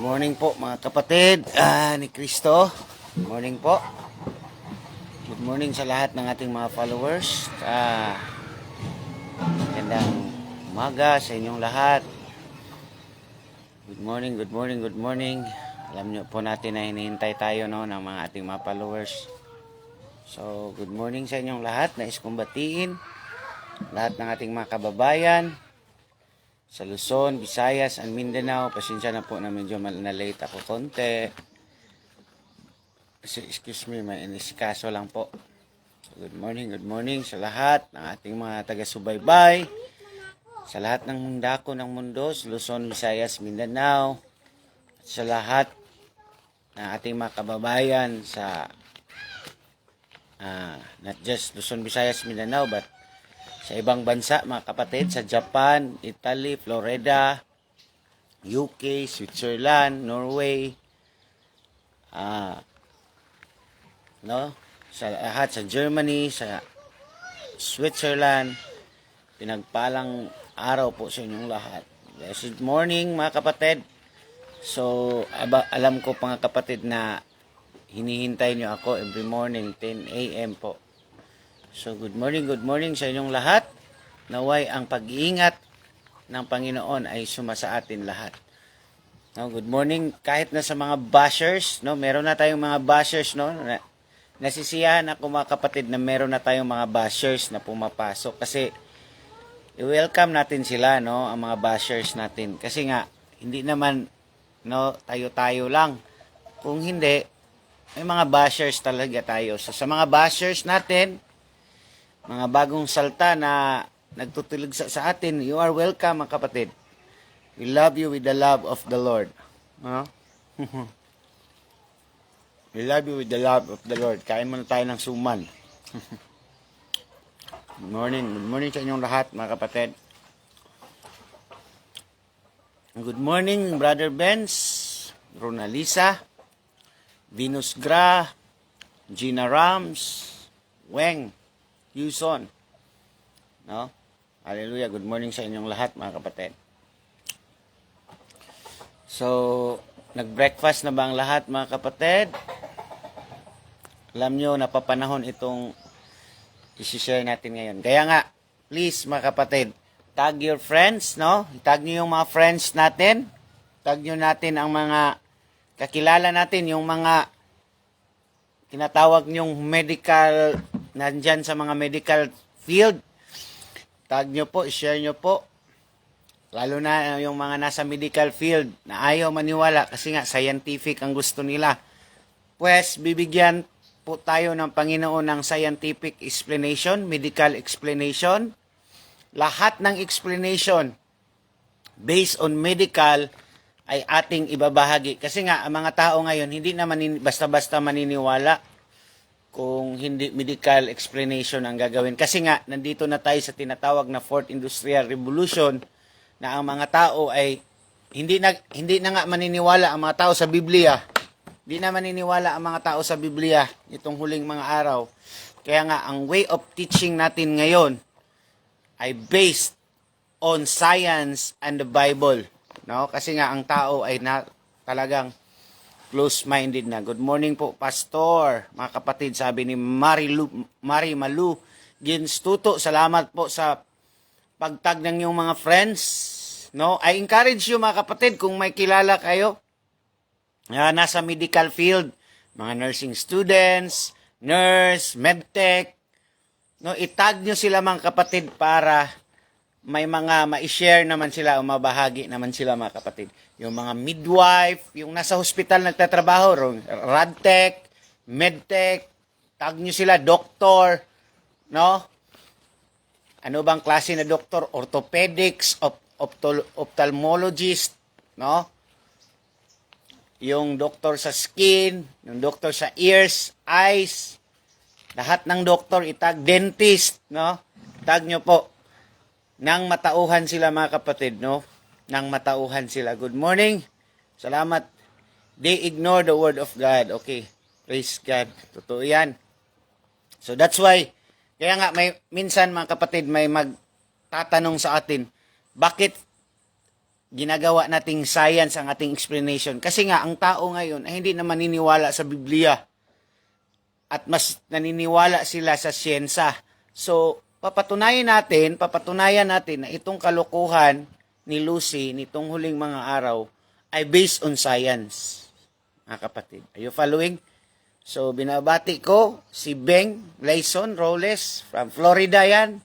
Morning po mga kapatid ni Cristo. Good morning po. Good morning sa lahat ng ating mga followers. Magandang umaga sa inyong lahat. Good morning, good morning, good morning. Alam niyo po natin na hinihintay tayo ng mga ating mga followers. So, good morning sa inyong lahat. Nais kong batiin lahat ng ating mga kababayan sa Luzon, Visayas, and Mindanao. Pasensya na po na medyo na-late ako konti. Excuse me, may inisikaso lang po. So, good morning sa lahat ng ating mga taga-subaybay, sa lahat ng mundako ng mundo, sa Luzon, Visayas, Mindanao, at sa lahat ng ating mga kababayan sa not just Luzon, Visayas, Mindanao, but sa ibang bansa, mga kapatid, sa Japan, Italy, Florida, UK, Switzerland, Norway, sa lahat, sa Germany, sa Switzerland, pinagpalang araw po sa inyong lahat. Blessed morning, mga kapatid. So, alam ko mga kapatid na hinihintay nyo ako every morning, 10 a.m. po. So, good morning sa inyong lahat. Naway ang pag-iingat ng Panginoon ay sumasa atin lahat. No, good morning kahit na sa mga bashers, no? Meron na tayong mga bashers, no? Nasisiyahan ako mga kapatid na meron na tayong mga bashers na pumapasok kasi i-welcome natin sila, no? Ang mga bashers natin. Kasi nga hindi naman tayo-tayo lang. Kung hindi, may mga bashers talaga tayo. So, sa mga bashers natin, mga bagong salta na nagtutulig sa atin, you are welcome mga kapatid. We love you with the love of the Lord. We love you with the love of the Lord. Kain muna tayo ng suman. Good morning sa inyong lahat mga kapatid. Good morning Brother Benz, Ronalisa, Venus Gra, Gina Rams, Weng, Yuson. No? Hallelujah. Good morning sa inyong lahat, mga kapatid. So, nag-breakfast na ba ang lahat, mga kapatid? Alam nyo, napapanahon itong isi-share natin ngayon. Kaya nga, please, mga kapatid, tag your friends, no? Tag nyo yung mga friends natin. Tag nyo natin ang mga kakilala natin, yung mga tinatawag nyong medical, nandyan sa mga medical field. Tag nyo po, share nyo po. Lalo na yung mga nasa medical field na ayaw maniwala kasi nga scientific ang gusto nila. Pues, bibigyan po tayo ng Panginoon ng scientific explanation, medical explanation. Lahat ng explanation based on medical ay ating ibabahagi. Kasi nga, ang mga tao ngayon, hindi naman basta-basta maniniwala kung hindi medical explanation ang gagawin. Kasi nga, nandito na tayo sa tinatawag na Fourth Industrial Revolution na ang mga tao ay hindi na nga maniniwala ang mga tao sa Biblia. Hindi na maniniwala ang mga tao sa Biblia itong huling mga araw. Kaya nga, ang way of teaching natin ngayon ay based on science and the Bible. No? Kasi nga, ang tao ay talagang close-minded na. Good morning po, Pastor. Mga kapatid, sabi ni Mari Malu Ginstuto, salamat po sa pagtag ng iyong mga friends. No? I encourage you, mga kapatid, kung may kilala kayo nasa medical field, mga nursing students, nurse, medtech, no? Itag nyo sila, mga kapatid, para may mga ma-share naman sila o mabahagi naman sila, mga kapatid. Yung mga midwife, yung nasa hospital nagtatrabaho, radtech, medtech, tag nyo sila, doktor, no? Ano bang klase na doktor? Orthopedics, ophthalmologist, no? Yung doktor sa skin, yung doktor sa ears, eyes, lahat ng doktor itag, dentist, no? Tag nyo po. Nang matauhan sila, mga kapatid, no? Nang matauhan sila. Good morning. Salamat. They ignore the word of God. Okay. Praise God. Totoo yan. So that's why, kaya nga minsan, mga kapatid, may magtatanong sa atin, bakit ginagawa nating science ang ating explanation. Kasi nga, ang tao ngayon ay hindi na maniniwala sa Biblia. At mas naniniwala sila sa siyensa. So, papatunayan natin na itong kalokohan ni Lucy nitong huling mga araw ay based on science. Mga kapatid, are you following? So, binabati ko si Beng Layson Roles from Florida yan.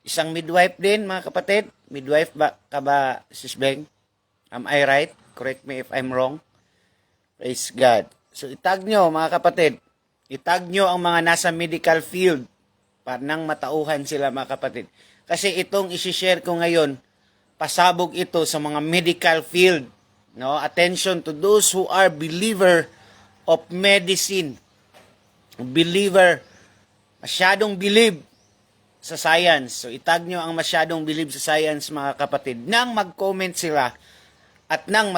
Isang midwife din, mga kapatid. Midwife ba ka ba, Sis Beng? Am I right? Correct me if I'm wrong. Praise God. So, itag nyo, mga kapatid. Itag nyo ang mga nasa medical field para nang matauhan sila, mga kapatid. Kasi itong isi-share ko ngayon, pasabog ito sa mga medical field. No? Attention to those who are believer of medicine. Believer, masyadong believe sa science. So, itag nyo ang masyadong believe sa science, mga kapatid, nang mag-comment sila at nang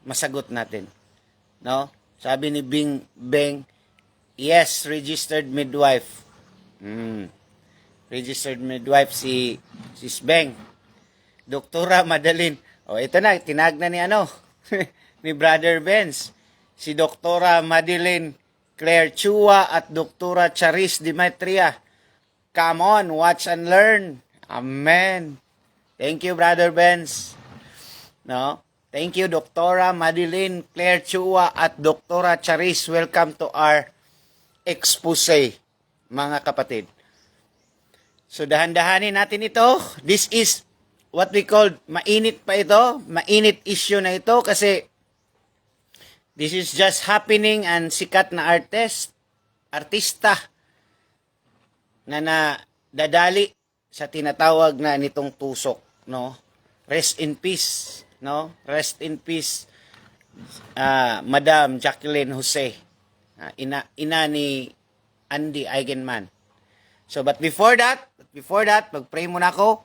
masagot natin. No? Sabi ni Beng, yes, registered midwife. Registered midwife si Beng. Doktora Madeline. O, ito na, tinag na ni ni Brother Benz. Si Doktora Madeline Claire Chua at Doktora Charis Demetria. Come on, watch and learn. Amen. Thank you, Brother Benz. No? Thank you, Doktora Madeline Claire Chua at Doktora Charis. Welcome to our expose, mga kapatid. So, dahan-dahanin natin ito. This is what we call, mainit pa ito. Mainit issue na ito kasi this is just happening and sikat na artista na dadali sa tinatawag na nitong tusok, no? Rest in peace, no? Rest in peace, Madam Jacqueline Jose, ina ni Andy Eigenman. So, but before that, magpray muna ako.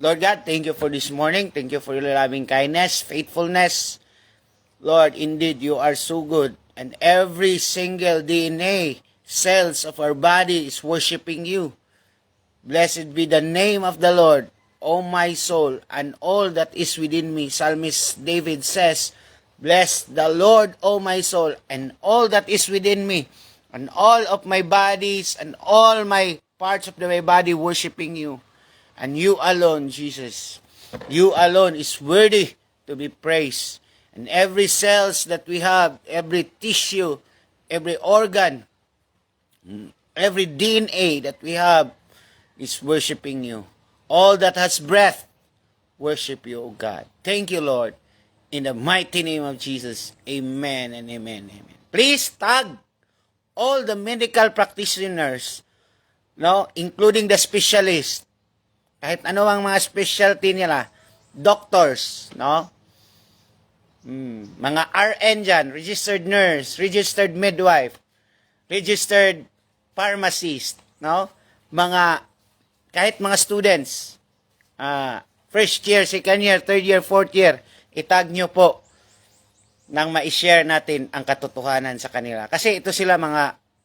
Lord God, thank you for this morning. Thank you for your loving kindness, faithfulness. Lord, indeed, you are so good. And every single DNA cells of our body is worshiping you. Blessed be the name of the Lord, O my soul, and all that is within me. Psalmist David says, bless the Lord, O my soul, and all that is within me, and all of my bodies, and all my parts of my body worshiping you. And you alone, Jesus, you alone is worthy to be praised. And every cells that we have, every tissue, every organ, every DNA that we have is worshiping you. All that has breath, worship you, O God. Thank you, Lord. In the mighty name of Jesus, amen and amen, amen. Please tag all the medical practitioners, no, including the specialists, kahit ano ang mga specialty nila, doctors, no, mga RN dyan, registered nurse, registered midwife, registered pharmacist, no, kahit mga students, first year, second year, third year, fourth year, itag nyo po nang ma-share natin ang katotohanan sa kanila. Kasi ito sila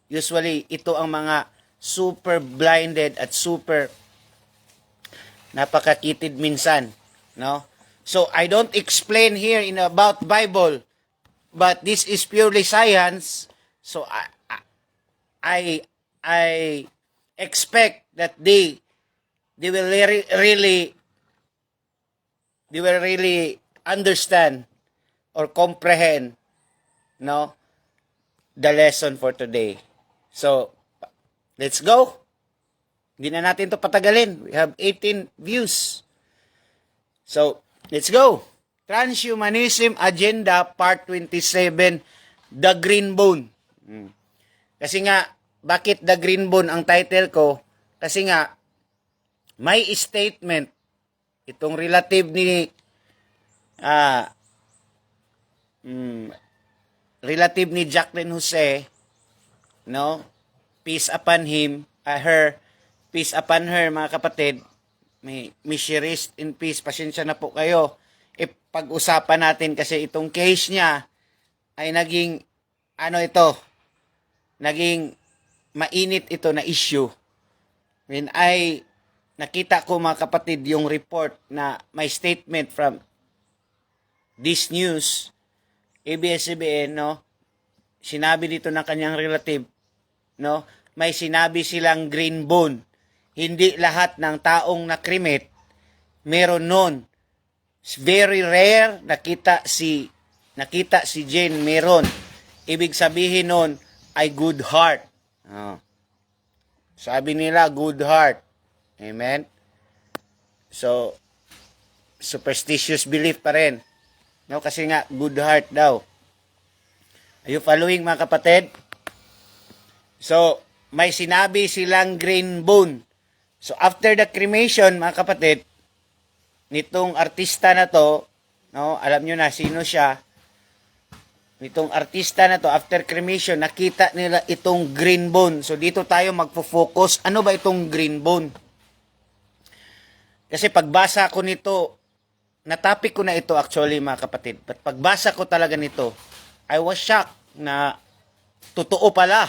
usually, ito ang mga super blinded at super napakakitid minsan, no? So, I don't explain here about Bible, but this is purely science. So, I expect that they will really understand or comprehend, no, the lesson for today. So, let's go. Hindi na natin to patagalin. We have 18 views. So, let's go. Transhumanism Agenda Part 27, The Green Bone. Kasi nga, bakit The Green Bone ang title ko? Kasi nga, may statement itong relative ni Jacqueline Jose, no? Peace upon her, peace upon her, mga kapatid. May she rest in peace. Pasensya na po kayo. Pag-usapan natin kasi itong case niya ay naging naging mainit ito na issue. When I nakita ko mga kapatid yung report na may statement from this news, ABS-CBN, no? Sinabi dito ng kanyang relative, no? May sinabi silang green bone. Hindi lahat ng taong nakrimit meron nun. It's very rare nakita si Jane meron. Ibig sabihin nun ay good heart. Oh. Sabi nila good heart. Amen. So superstitious belief pa rin. No, kasi nga good heart daw. Are you following mga kapatid? So may sinabi silang green bone. So after the cremation mga kapatid, nitong artista na to, no, alam nyo na sino siya. Nitong artista na to, after cremation, nakita nila itong green bone. So dito tayo magfo-focus. Ano ba itong green bone? Kasi pagbasa ko nito, na-topic ko na ito actually mga kapatid. But pagbasa ko talaga nito, I was shocked na totoo pala.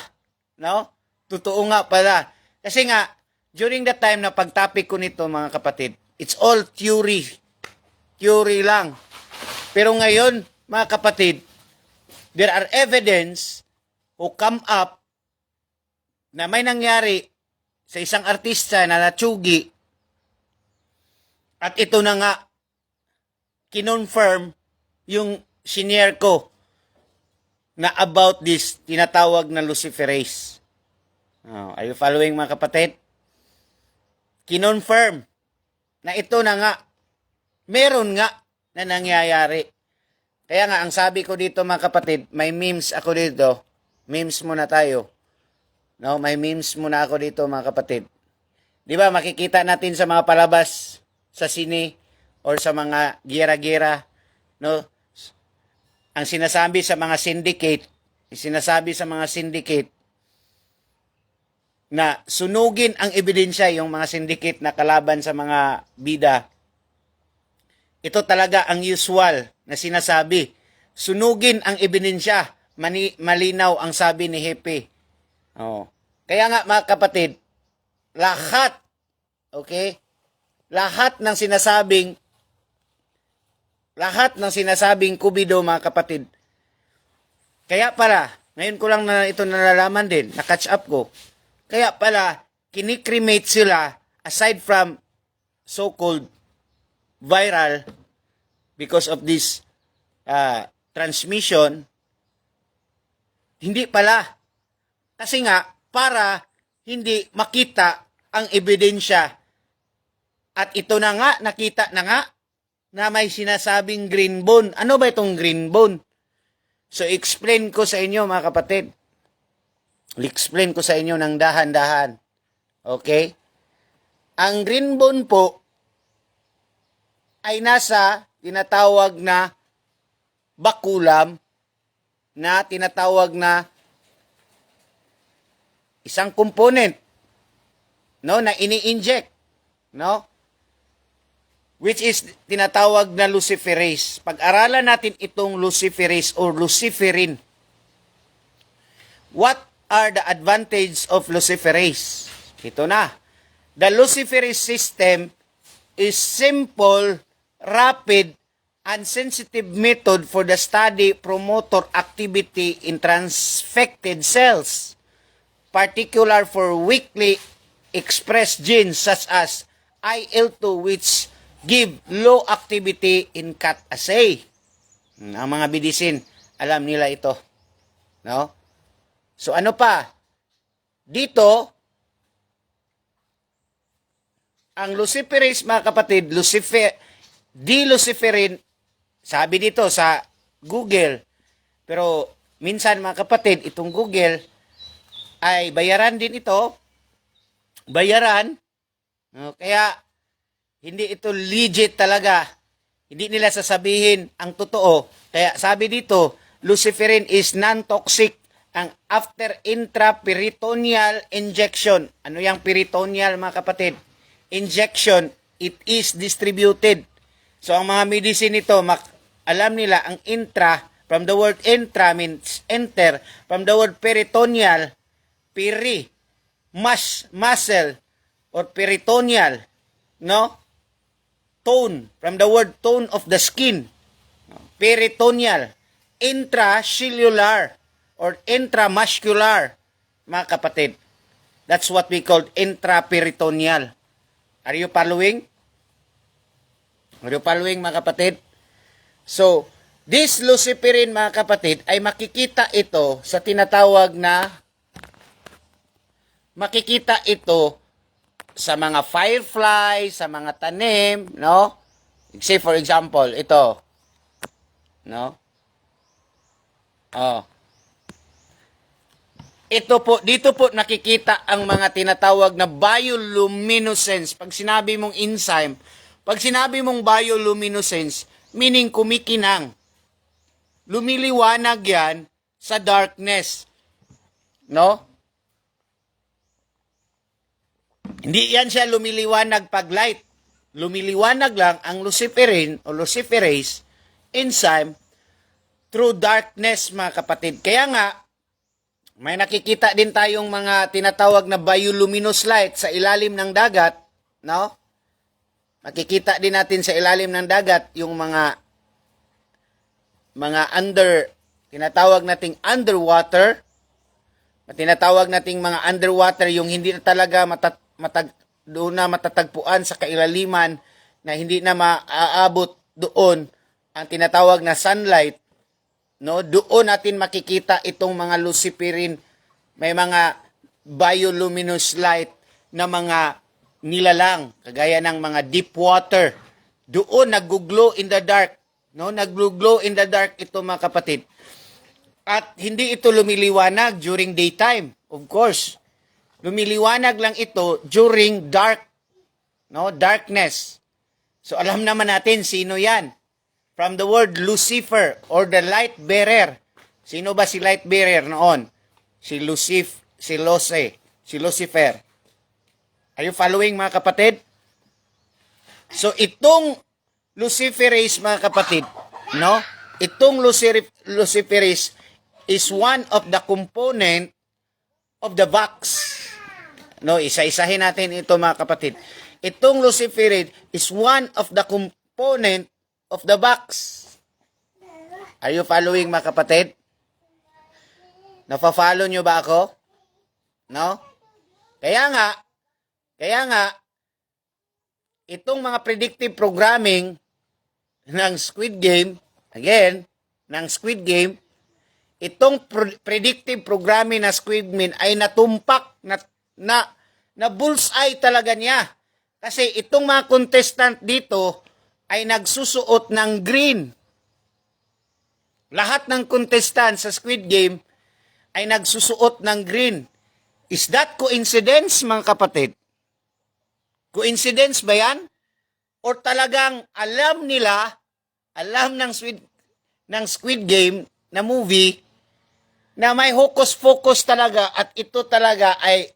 No? Totoo nga pala. Kasi nga, during the time na pag-topic ko nito mga kapatid, it's all theory. Theory lang. Pero ngayon, mga kapatid, there are evidence who come up na may nangyari sa isang artista na natsugi at ito na nga kinonfirm yung senior ko na about this tinatawag na luciferase. Oh, are you following mga kapatid? Kinonfirm na ito na nga meron nga na nangyayari. Kaya nga, ang sabi ko dito mga kapatid, may memes ako dito. Memes muna tayo. No, may memes muna ako dito mga kapatid. Di ba, makikita natin sa mga palabas, sa sine, or sa mga gira-gira, no? Ang sinasabi sa mga syndicate, na sunugin ang ebidensya yung mga syndicate na kalaban sa mga bida. Ito talaga ang usual na sinasabi. Sunugin ang ebidensya. Malinaw ang sabi ni Hepe. Oh. Kaya nga mga kapatid, lahat, okay? Lahat ng sinasabing kubido mga kapatid. Kaya pala, ngayon ko lang na ito nalalaman din, na-catch up ko. Kaya pala, kinikremate sila aside from so-called viral because of this transmission, hindi pala. Kasi nga, para hindi makita ang ebidensya. At ito na nga, nakita na nga, na may sinasabing green bone. Ano ba itong green bone? So, explain ko sa inyo mga kapatid. Explain ko sa inyo ng dahan-dahan. Okay? Ang green bone po, ay nasa tinatawag na bakulam, na tinatawag na isang component, no, na ini-inject, no, which is tinatawag na luciferase. Pag-aralan natin itong luciferase or luciferin. What are the advantages of luciferase? Ito na. The luciferase system is simple, rapid, and sensitive method for the study promoter activity in transfected cells, particular for weakly expressed genes such as IL-2 which give low activity in cat assay. Ang mga bidisin, alam nila ito. No? So ano pa? Dito, ang luciferase mga kapatid, D-luciferin, sabi dito sa Google, pero minsan mga kapatid, itong Google ay bayaran din ito. Bayaran. No? Kaya hindi ito legit talaga. Hindi nila sasabihin ang totoo. Kaya sabi dito, luciferin is non-toxic ang after intraperitoneal injection. Ano yung peritoneal mga kapatid? Injection, it is distributed. So, ang mga medicine nito, alam nila, ang intra, from the word intra means enter, from the word peritoneal, muscle, or peritoneal, no? Tone, from the word tone of the skin. Peritoneal, intracellular, or intramuscular, mga kapatid. That's what we call intraperitoneal. Are you following? Are you following, mga kapatid? So, this luciferin, mga kapatid, ay makikita ito sa tinatawag na sa mga firefly, sa mga tanim, no? Say for example, ito, no? Oh. Dito po nakikita ang mga tinatawag na bioluminescence. Pag sinabi mong enzyme, pag sinabi mong bioluminescence, meaning kumikinang. Lumiliwanag yan sa darkness. No? Hindi yan siya lumiliwanag pag light. Lumiliwanag lang ang luciferin o luciferase enzyme through darkness, mga kapatid. Kaya nga, may nakikita din tayong mga tinatawag na bioluminous light sa ilalim ng dagat, no? Makikita din natin sa ilalim ng dagat yung mga tinatawag nating underwater, tinatawag nating mga underwater, yung hindi na talaga doon na matatagpuan sa kailaliman, na hindi na maaabot doon ang tinatawag na sunlight, no? Doon natin makikita itong mga luciferin, may mga bioluminous light na mga nilalang, kagaya ng mga deep water. Doon nag-glow in the dark, no? Nag-glow in the dark ito, mga kapatid. At hindi ito lumiliwanag during daytime, of course. Lumiliwanag lang ito during dark, no? Darkness. So alam naman natin sino 'yan. From the word Lucifer or the light bearer. Sino ba si light bearer noon? Si Lucifer. Are you following, mga kapatid? So itong luciferase, mga kapatid, no? Itong luciferase is one of the component of the wax. No, isa-isahin natin ito, mga kapatid. Itong luciferase is one of the component of the box. Are you following, mga kapatid? Nafa-follow nyo ba ako? No? Kaya nga, itong mga predictive programming ng Squid Game, itong predictive programming na Squid Game ay natumpak na bullseye talaga niya. Kasi itong mga contestant dito ay nagsusuot ng green. Lahat ng contestant sa Squid Game ay nagsusuot ng green. Is that coincidence, mga kapatid? Coincidence ba yan? Or talagang alam ng Squid Game na movie na may hocus-pocus talaga at ito talaga ay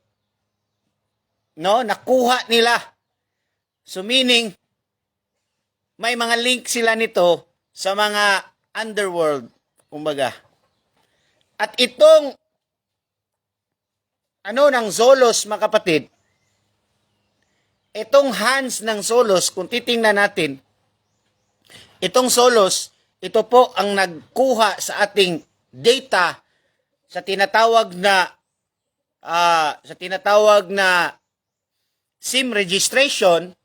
nakuha nila. So meaning, may mga link sila nito sa mga underworld, kumbaga. At itong ng Xolos, mga kapatid, itong hands ng Xolos, kung titingnan natin, itong Xolos, ito po ang nagkuha sa ating data sa tinatawag na SIM registration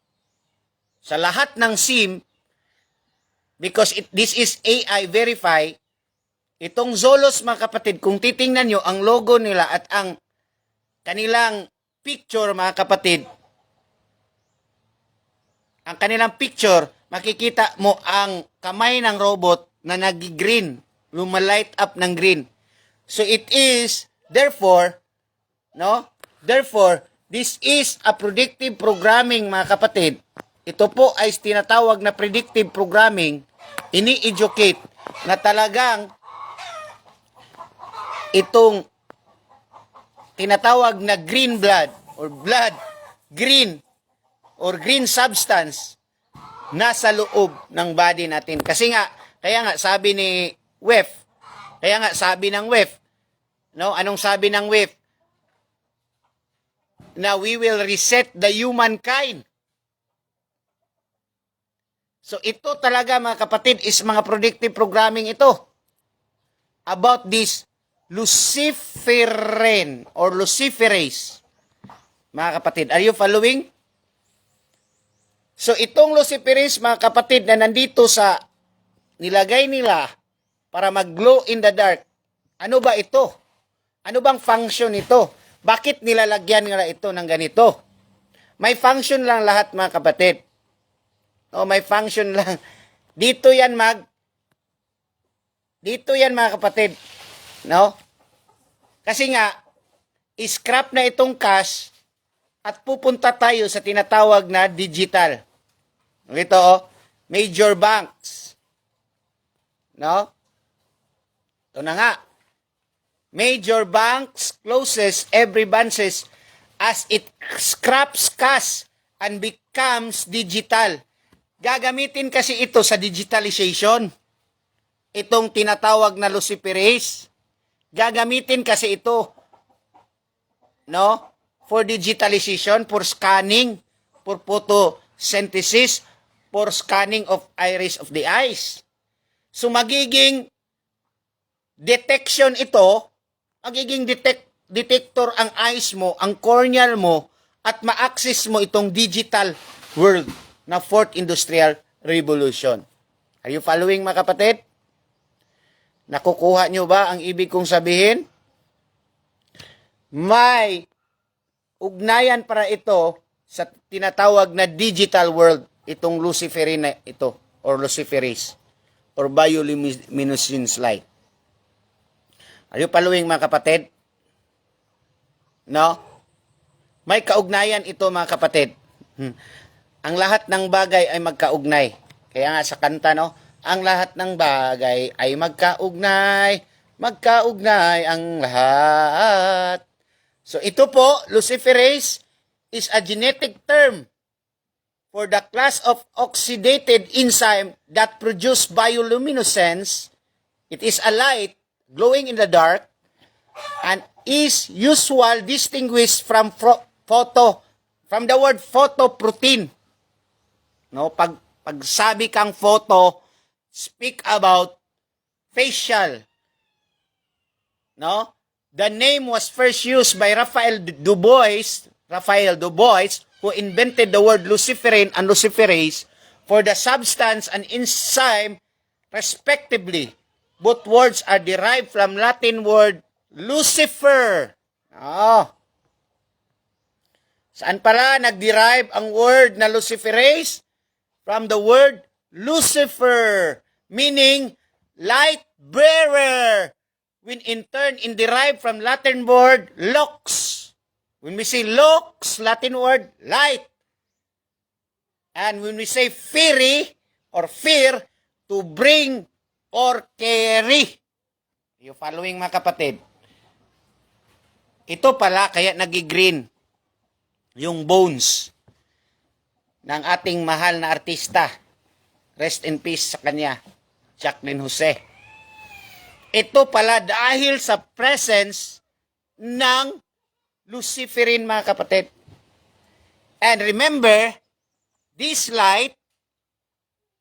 sa lahat ng SIM, because this is AI verify. Itong Xolos, mga kapatid, kung titingnan nyo ang logo nila at ang kanilang picture, mga kapatid, ang kanilang picture, makikita mo ang kamay ng robot na nag-green, lumalight up ng green. So it is, therefore, this is a predictive programming, mga kapatid. Ito po ay tinatawag na predictive programming, ini-educate na talagang itong tinatawag na green blood or green substance nasa loob ng body natin. Kaya nga sabi ng WEF, anong sabi ng WEF? Na we will reset the humankind. So ito talaga mga kapatid is mga predictive programming ito about this Luciferin or Luciferase. Mga kapatid, are you following? So itong Luciferase mga kapatid na nandito sa nilagay nila para mag-glow in the dark. Ano ba ito? Ano bang function ito? Bakit nilalagyan nila ito ng ganito? May function lang lahat mga kapatid. O may function lang. Dito yan mga kapatid. No? Kasi nga, scrap na itong cash at pupunta tayo sa tinatawag na digital. Ito major banks. No? Ito na nga. Major banks closes every branches as it scraps cash and becomes digital. Gagamitin kasi ito sa digitalization. Itong tinatawag na Luciferase. Gagamitin kasi ito, no? For digitalization, for scanning, for photosynthesis, for scanning of iris of the eyes. So magiging detection ito, magiging detector ang eyes mo, ang corneal mo, at ma-access mo itong digital world na Fourth Industrial Revolution. Are you following mga kapatid? Nakukuha nyo ba ang ibig kong sabihin? May ugnayan para ito sa tinatawag na digital world, itong Luciferin na ito, or Luciferase, or bioluminescence light. Are you following mga kapatid? No? May kaugnayan ito mga kapatid. Ang lahat ng bagay ay magkaugnay. Kaya nga sa kanta, no? Ang lahat ng bagay ay magkaugnay. Magkaugnay ang lahat. So ito po, Luciferase, is a genetic term for the class of oxidated enzyme that produce bioluminescence. It is a light glowing in the dark and is usually distinguished from the word photoprotein. No, pag sabi kang photo, speak about facial. No? The name was first used by Raphael Dubois, who invented the word luciferin and luciferase for the substance and enzyme respectively. Both words are derived from Latin word Lucifer. Oh. Saan pala nag-derive ang word na luciferase? From the word Lucifer, meaning light bearer. When in turn derived from Latin word lux. When we say lux, Latin word light. And when we say fury or fear, to bring or carry. You following mga kapatid? Ito pala kaya nagi-green yung bones ng ating mahal na artista. Rest in peace sa kanya, Jacqueline Jose. Ito pala dahil sa presence ng luciferin mga kapatid. And remember, this light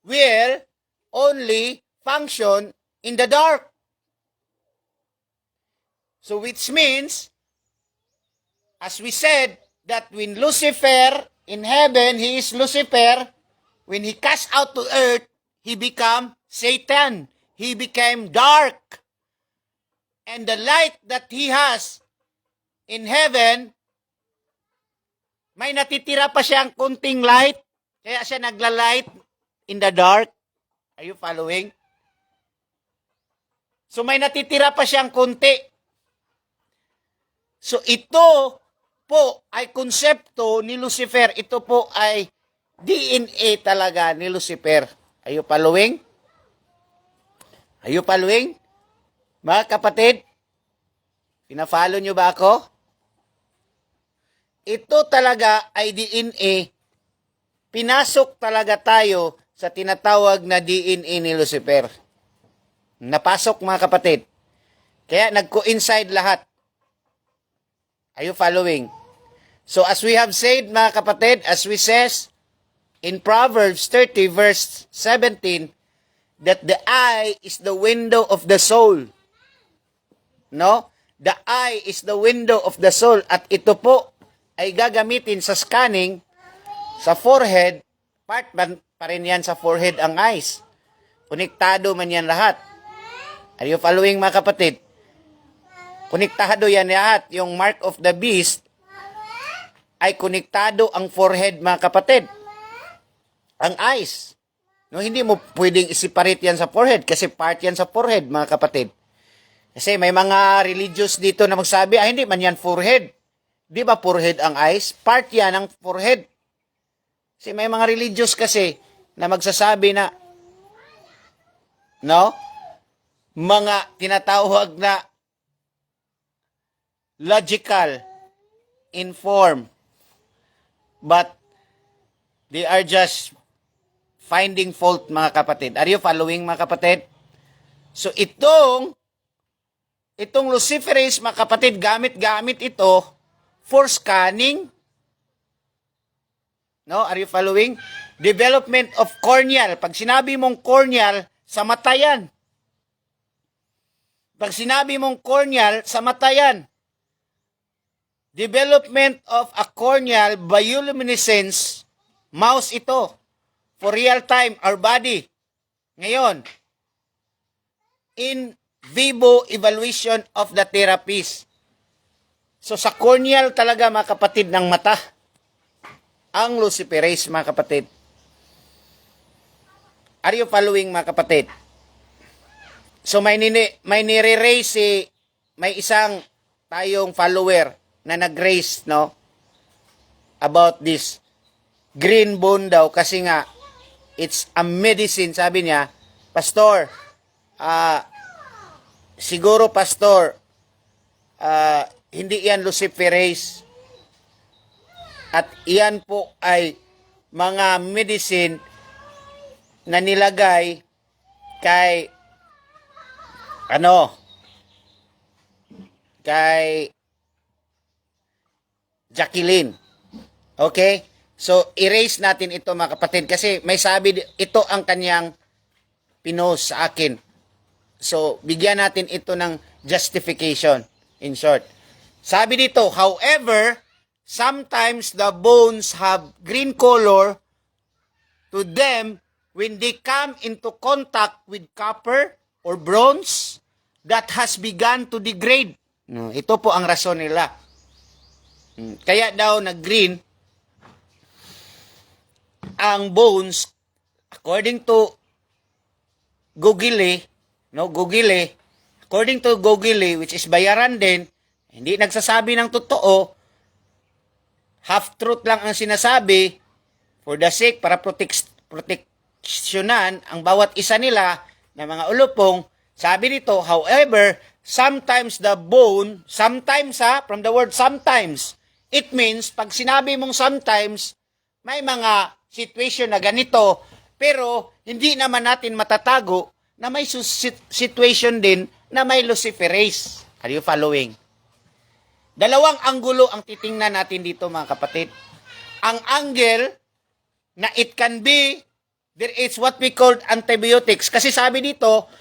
will only function in the dark. So which means, as we said, that when Lucifer in heaven, he is Lucifer. When he cast out to earth, he became Satan. He became dark. And the light that he has in heaven, may natitira pa siyang kunting light. Kaya siya nagla-light in the dark. Are you following? So may natitira pa siyang kunti. So ito po ay konsepto ni Lucifer. Ito po ay DNA talaga ni Lucifer. Are you following? Are you following? Mga kapatid, pina-follow nyo ba ako? Ito talaga ay DNA. Pinasok talaga tayo sa tinatawag na DNA ni Lucifer. Napasok mga kapatid. Kaya nag-coincide lahat. Are you following? So as we have said mga kapatid, as we says, in Proverbs 30 verse 17 that the eye is the window of the soul. No? The eye is the window of the soul. At ito po ay gagamitin sa scanning sa forehead. Part pa rin yan sa forehead ang eyes. Konektado man yan lahat. Are you following mga kapatid? Konektado yan lahat. Yung mark of the beast ay konektado ang forehead mga kapatid. Ang eyes. No, hindi mo pwedeng i-separate yan sa forehead kasi part yan sa forehead mga kapatid. Kasi may mga religious dito na magsabi, hindi man yan forehead. Di ba forehead ang eyes? Part yan ng forehead. Kasi may mga religious kasi na magsasabi na, no? Mga tinatawag na logical, inform, but they are just finding fault mga kapatid. Are you following mga kapatid? So itong luciferase mga kapatid, gamit ito for scanning. No, are you following? Development of corneal. Pag sinabi mong corneal, sa mata yan. Pag sinabi mong corneal, sa mata yan. Development of a corneal bioluminescence mouse ito for real time our body. Ngayon, in vivo evaluation of the therapies. So sa corneal talaga mga kapatid ng mata, ang luciferase mga kapatid. Are you following mga kapatid? So may nire-raise may isang tayong follower na nag-raise, no? About this green bone daw kasi nga it's a medicine, sabi niya. Pastor, siguro pastor, hindi yan luciferase. At iyan po ay mga medicine na nilagay kay Jacqueline. Okay? So, erase natin ito mga kapatid kasi may sabi, ito ang kanyang pinost sa akin. So, bigyan natin ito ng justification, in short. Sabi dito, however, sometimes the bones have green color to them when they come into contact with copper or bronze that has begun to degrade. No, ito po ang rason nila. Kaya daw nag-green ang bones according to Google, according to Google, which is bayaran din, hindi nagsasabi ng totoo, half-truth lang ang sinasabi for the sake para proteksyonan ang bawat isa nila na mga ulupong. Sabi nito, however, sometimes the bone, sometimes from the word sometimes, it means, pag sinabi mong sometimes, may mga situation na ganito, pero hindi naman natin matatago na may situation din na may luciferase. Are you following? Dalawang anggulo ang titingnan natin dito mga kapatid. Ang angle na it can be, there is what we call antibiotics. Kasi sabi dito,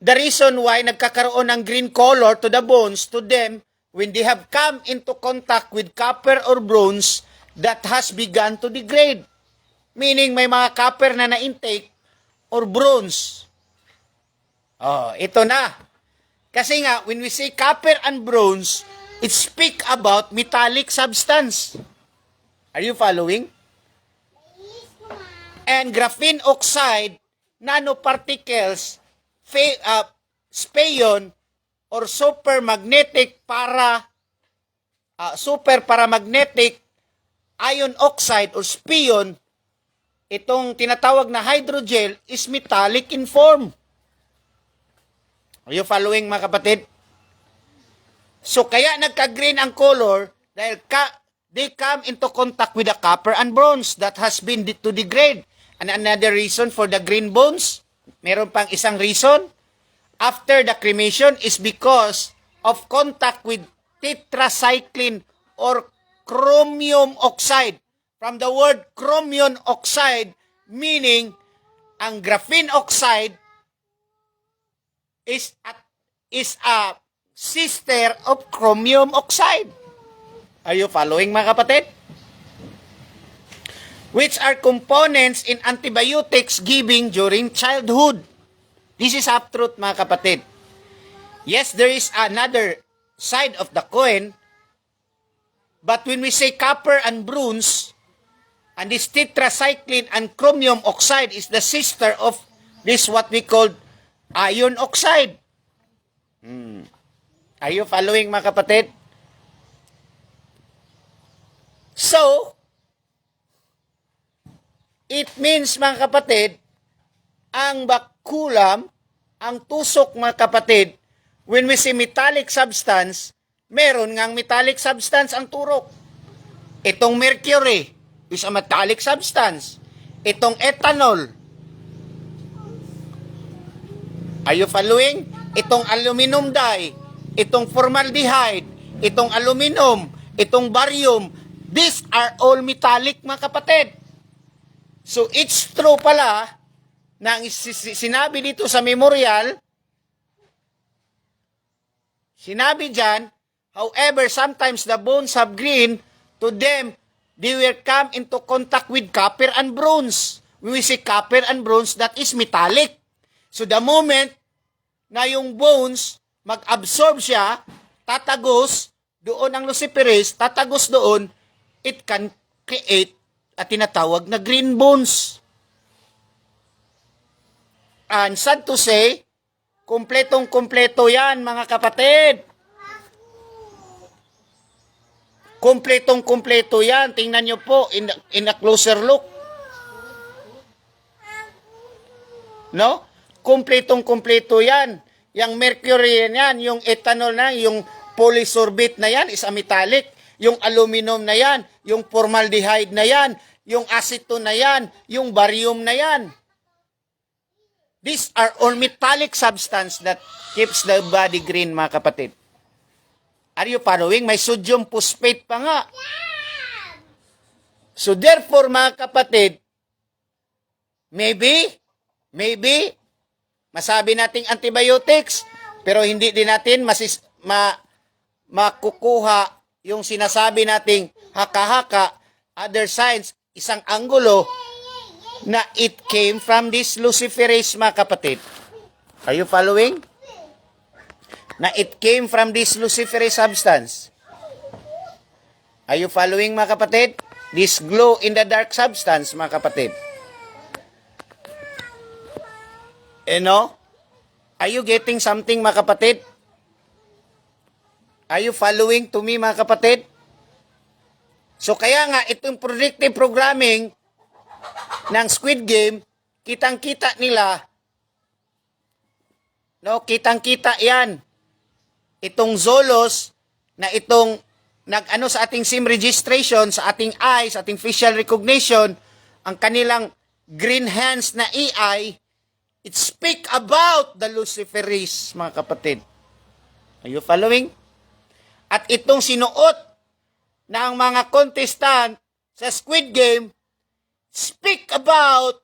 the reason why nagkakaroon ng green color to the bones, to them, when they have come into contact with copper or bronze that has begun to degrade. Meaning may mga copper na na-intake or bronze. Oh, ito na. Kasi nga, when we say copper and bronze, it speak about metallic substance. Are you following? And graphene oxide, nanoparticles, spion, or supermagnetic superparamagnetic ion oxide or spion, itong tinatawag na hydrogel is metallic in form. Are you following mga kapatid? So kaya nagka-green ang color dahil they come into contact with the copper and bronze that has been to degrade. And another reason for the green bones, meron pang isang reason, after the cremation is because of contact with tetracycline or chromium oxide from the word chromium oxide, meaning ang graphene oxide is a sister of chromium oxide. Are you following, mga kapatid? Which are components in antibiotics giving during childhood. This is half-truth, mga kapatid. Yes, there is another side of the coin, but when we say copper and bronze, and this tetracycline and chromium oxide is the sister of this what we call iron oxide. Are you following, mga kapatid? So, it means, mga kapatid, ang bakulam, ang tusok, mga kapatid, when we say metallic substance, meron ngang metallic substance ang turok. Itong mercury is a metallic substance. Itong ethanol. Are you following? Itong aluminum dye, itong formaldehyde, itong aluminum, itong barium, these are all metallic, mga kapatid. So, it's true pala na sinabi dito sa memorial, sinabi dyan, however, sometimes the bones have green, to them, they will come into contact with copper and bronze. When we say copper and bronze, that is metallic. So, the moment na yung bones, mag-absorb siya, tatagos, doon ang luciferase, tatagos doon, it can create at tinatawag na green bones. And sad to say, kumpletong-kumpleto yan, mga kapatid. Kumpletong-kumpleto yan. Tingnan nyo po in a closer look. No? Kumpletong-kumpleto yan. Yung mercury yan, yung ethanol na, yung polysorbate na yan is a metallic. Yung aluminum na yan, yung formaldehyde na yan, yung acetone na yan, yung barium na yan. These are all metallic substance that keeps the body green, mga kapatid. Are you following? May sodium phosphate pa nga. So therefore, mga kapatid, maybe, masabi nating antibiotics, pero hindi din natin makukuha yung sinasabi nating haka-haka, other science, isang anggulo, na it came from this luciferase, mga kapatid. Are you following? Na it came from this luciferase substance. Are you following, mga kapatid? This glow in the dark substance, mga kapatid. Are you getting something, mga kapatid? Are you following to me, mga kapatid? So kaya nga, itong predictive programming ng Squid Game, kitang-kita nila, no, kitang-kita yan. Itong Zolos, na itong nag-ano sa ating SIM registration, sa ating eyes, sa ating facial recognition, ang kanilang green hands na AI, it speak about the luciferase, mga kapatid. Are you following? At itong sinuot ng mga contestant sa Squid Game, speak about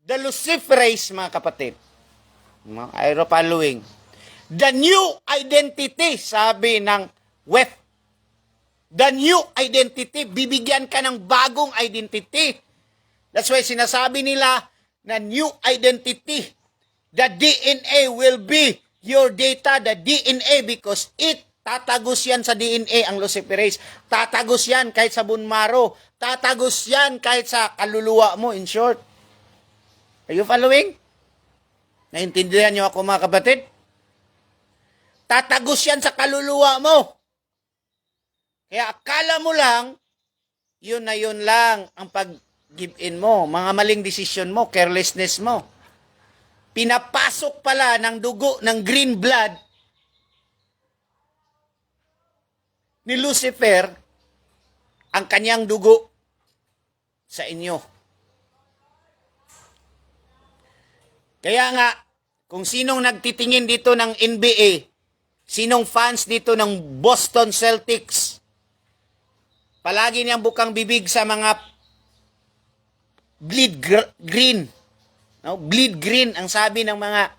the luciferase, mga kapatid. Are you following? The new identity, sabi ng WEF. The new identity, bibigyan ka ng bagong identity. That's why sinasabi nila na new identity. The DNA will be your data, the DNA, because it tatagos yan sa DNA ang luciferase. Tatagos yan kahit sa bone marrow. Tatagos yan kahit sa kaluluwa mo, in short. Are you following? Naintindihan niyo ako, mga kapatid? Tatagos yan sa kaluluwa mo. Kaya akala mo lang, yun na yun lang ang pag-give in mo, mga maling desisyon mo, carelessness mo. Pinapasok pala ng dugo, ng green blood, ni Lucifer, ang kanyang dugo sa inyo. Kaya nga, kung sinong nagtitingin dito ng NBA, sinong fans dito ng Boston Celtics, palagi niyang bukang bibig sa mga green. No? Bleed green ang sabi ng mga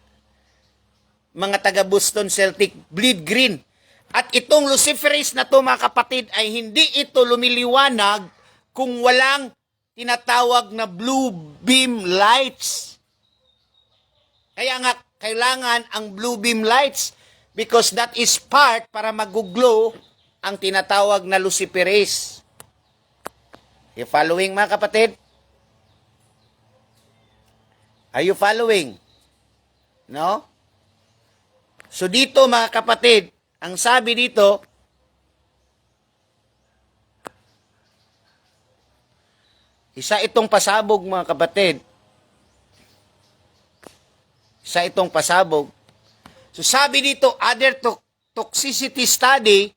taga Boston Celtic, bleed green. At itong luciferase na to mga kapatid ay hindi ito lumiliwanag kung walang tinatawag na blue beam lights. Kaya nga kailangan ang blue beam lights because that is part para mag-glow ang tinatawag na luciferase. You following mga kapatid? Are you following? No? So dito mga kapatid, ang sabi dito, isa itong pasabog mga kapatid. Isa itong pasabog. So sabi dito, other toxicity study,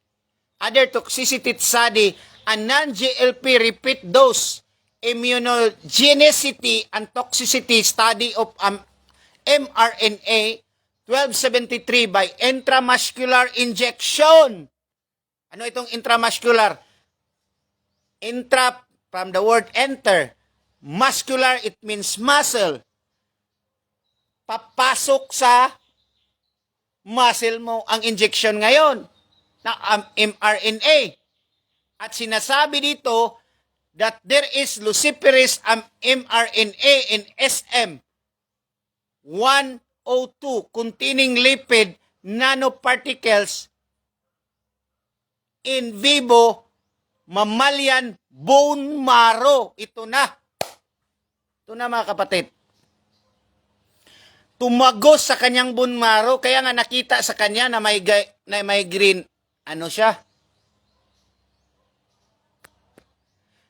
a non-GLP repeat dose immunogenicity and toxicity study of mRNA 1273 by intramuscular injection. Ano itong intramuscular? Intra, from the word enter. Muscular, it means muscle. Papasok sa muscle mo ang injection ngayon na mRNA. At sinasabi dito that there is luciferase mRNA in SM-102 containing lipid nanoparticles in vivo mammalian bone marrow. Ito na mga kapatid. Tumagos sa kanyang bone marrow, kaya nga nakita sa kanya na may green, ano siya?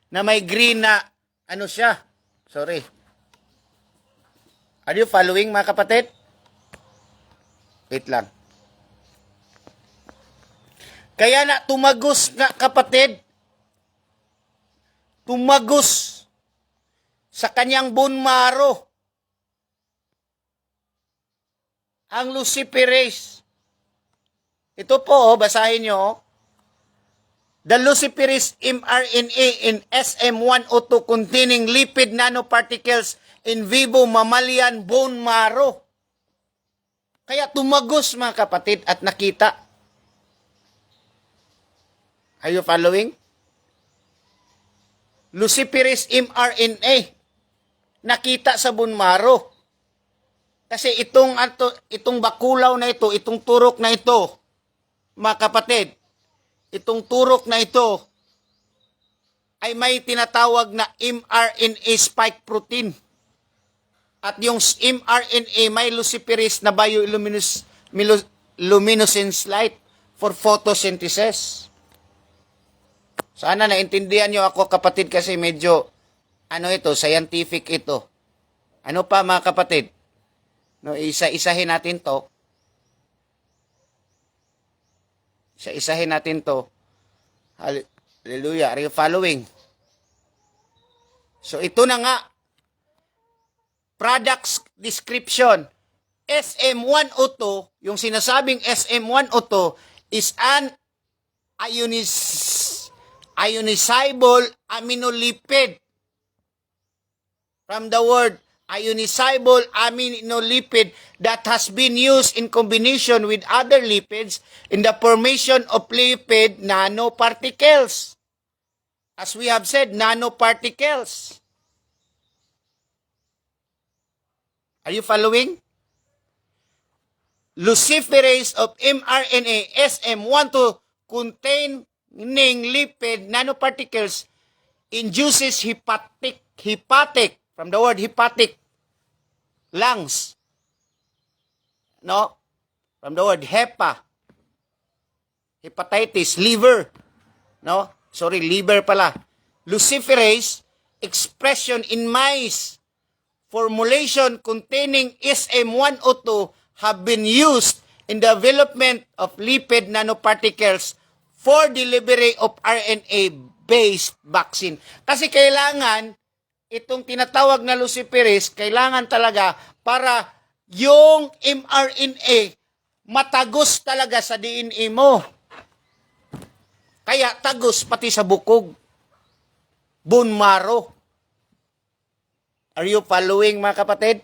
Na may green na, ano siya? Sorry. Are you following mga kapatid? Wait lang. Kaya na tumagos nga kapatid. Tumagos sa kanyang bone marrow ang luciferase. Ito po, basahin nyo. The luciferase mRNA in SM-102 containing lipid nanoparticles in vivo mammalian bone marrow. Kaya tumagos mga kapatid at nakita. Are you following? Luciferase mRNA nakita sa bone marrow. Kasi itong bakulaw na ito, itong turok na ito, mga kapatid, itong turok na ito ay may tinatawag na mRNA spike protein. At yung mRNA may luciferase na bioluminescence light for photosynthesis. Sana naintindihan nyo ako kapatid kasi medyo scientific ito. Ano pa mga kapatid? No, isa-isahin natin to. Isa-isahin natin to. Hallelujah. Are you following? So ito na nga. Products description. SM-102, yung sinasabing SM-102 is an ionizable aminolipid. From the word ionizable aminolipid that has been used in combination with other lipids in the formation of lipid nanoparticles. As we have said, nanoparticles. Are you following? Luciferase of mRNA SM-102 containing lipid nanoparticles induces hepatic, from the word hepatic, lungs. No? From the word hepatitis, liver. No? Sorry, liver pala. Luciferase expression in mice formulation containing SM-102 have been used in the development of lipid nanoparticles for delivery of RNA-based vaccine. Kasi kailangan itong tinatawag na luciferase, kailangan talaga para yung mRNA matagos talaga sa DNA mo. Kaya tagos pati sa bukog, bone marrow. Are you following, mga kapatid?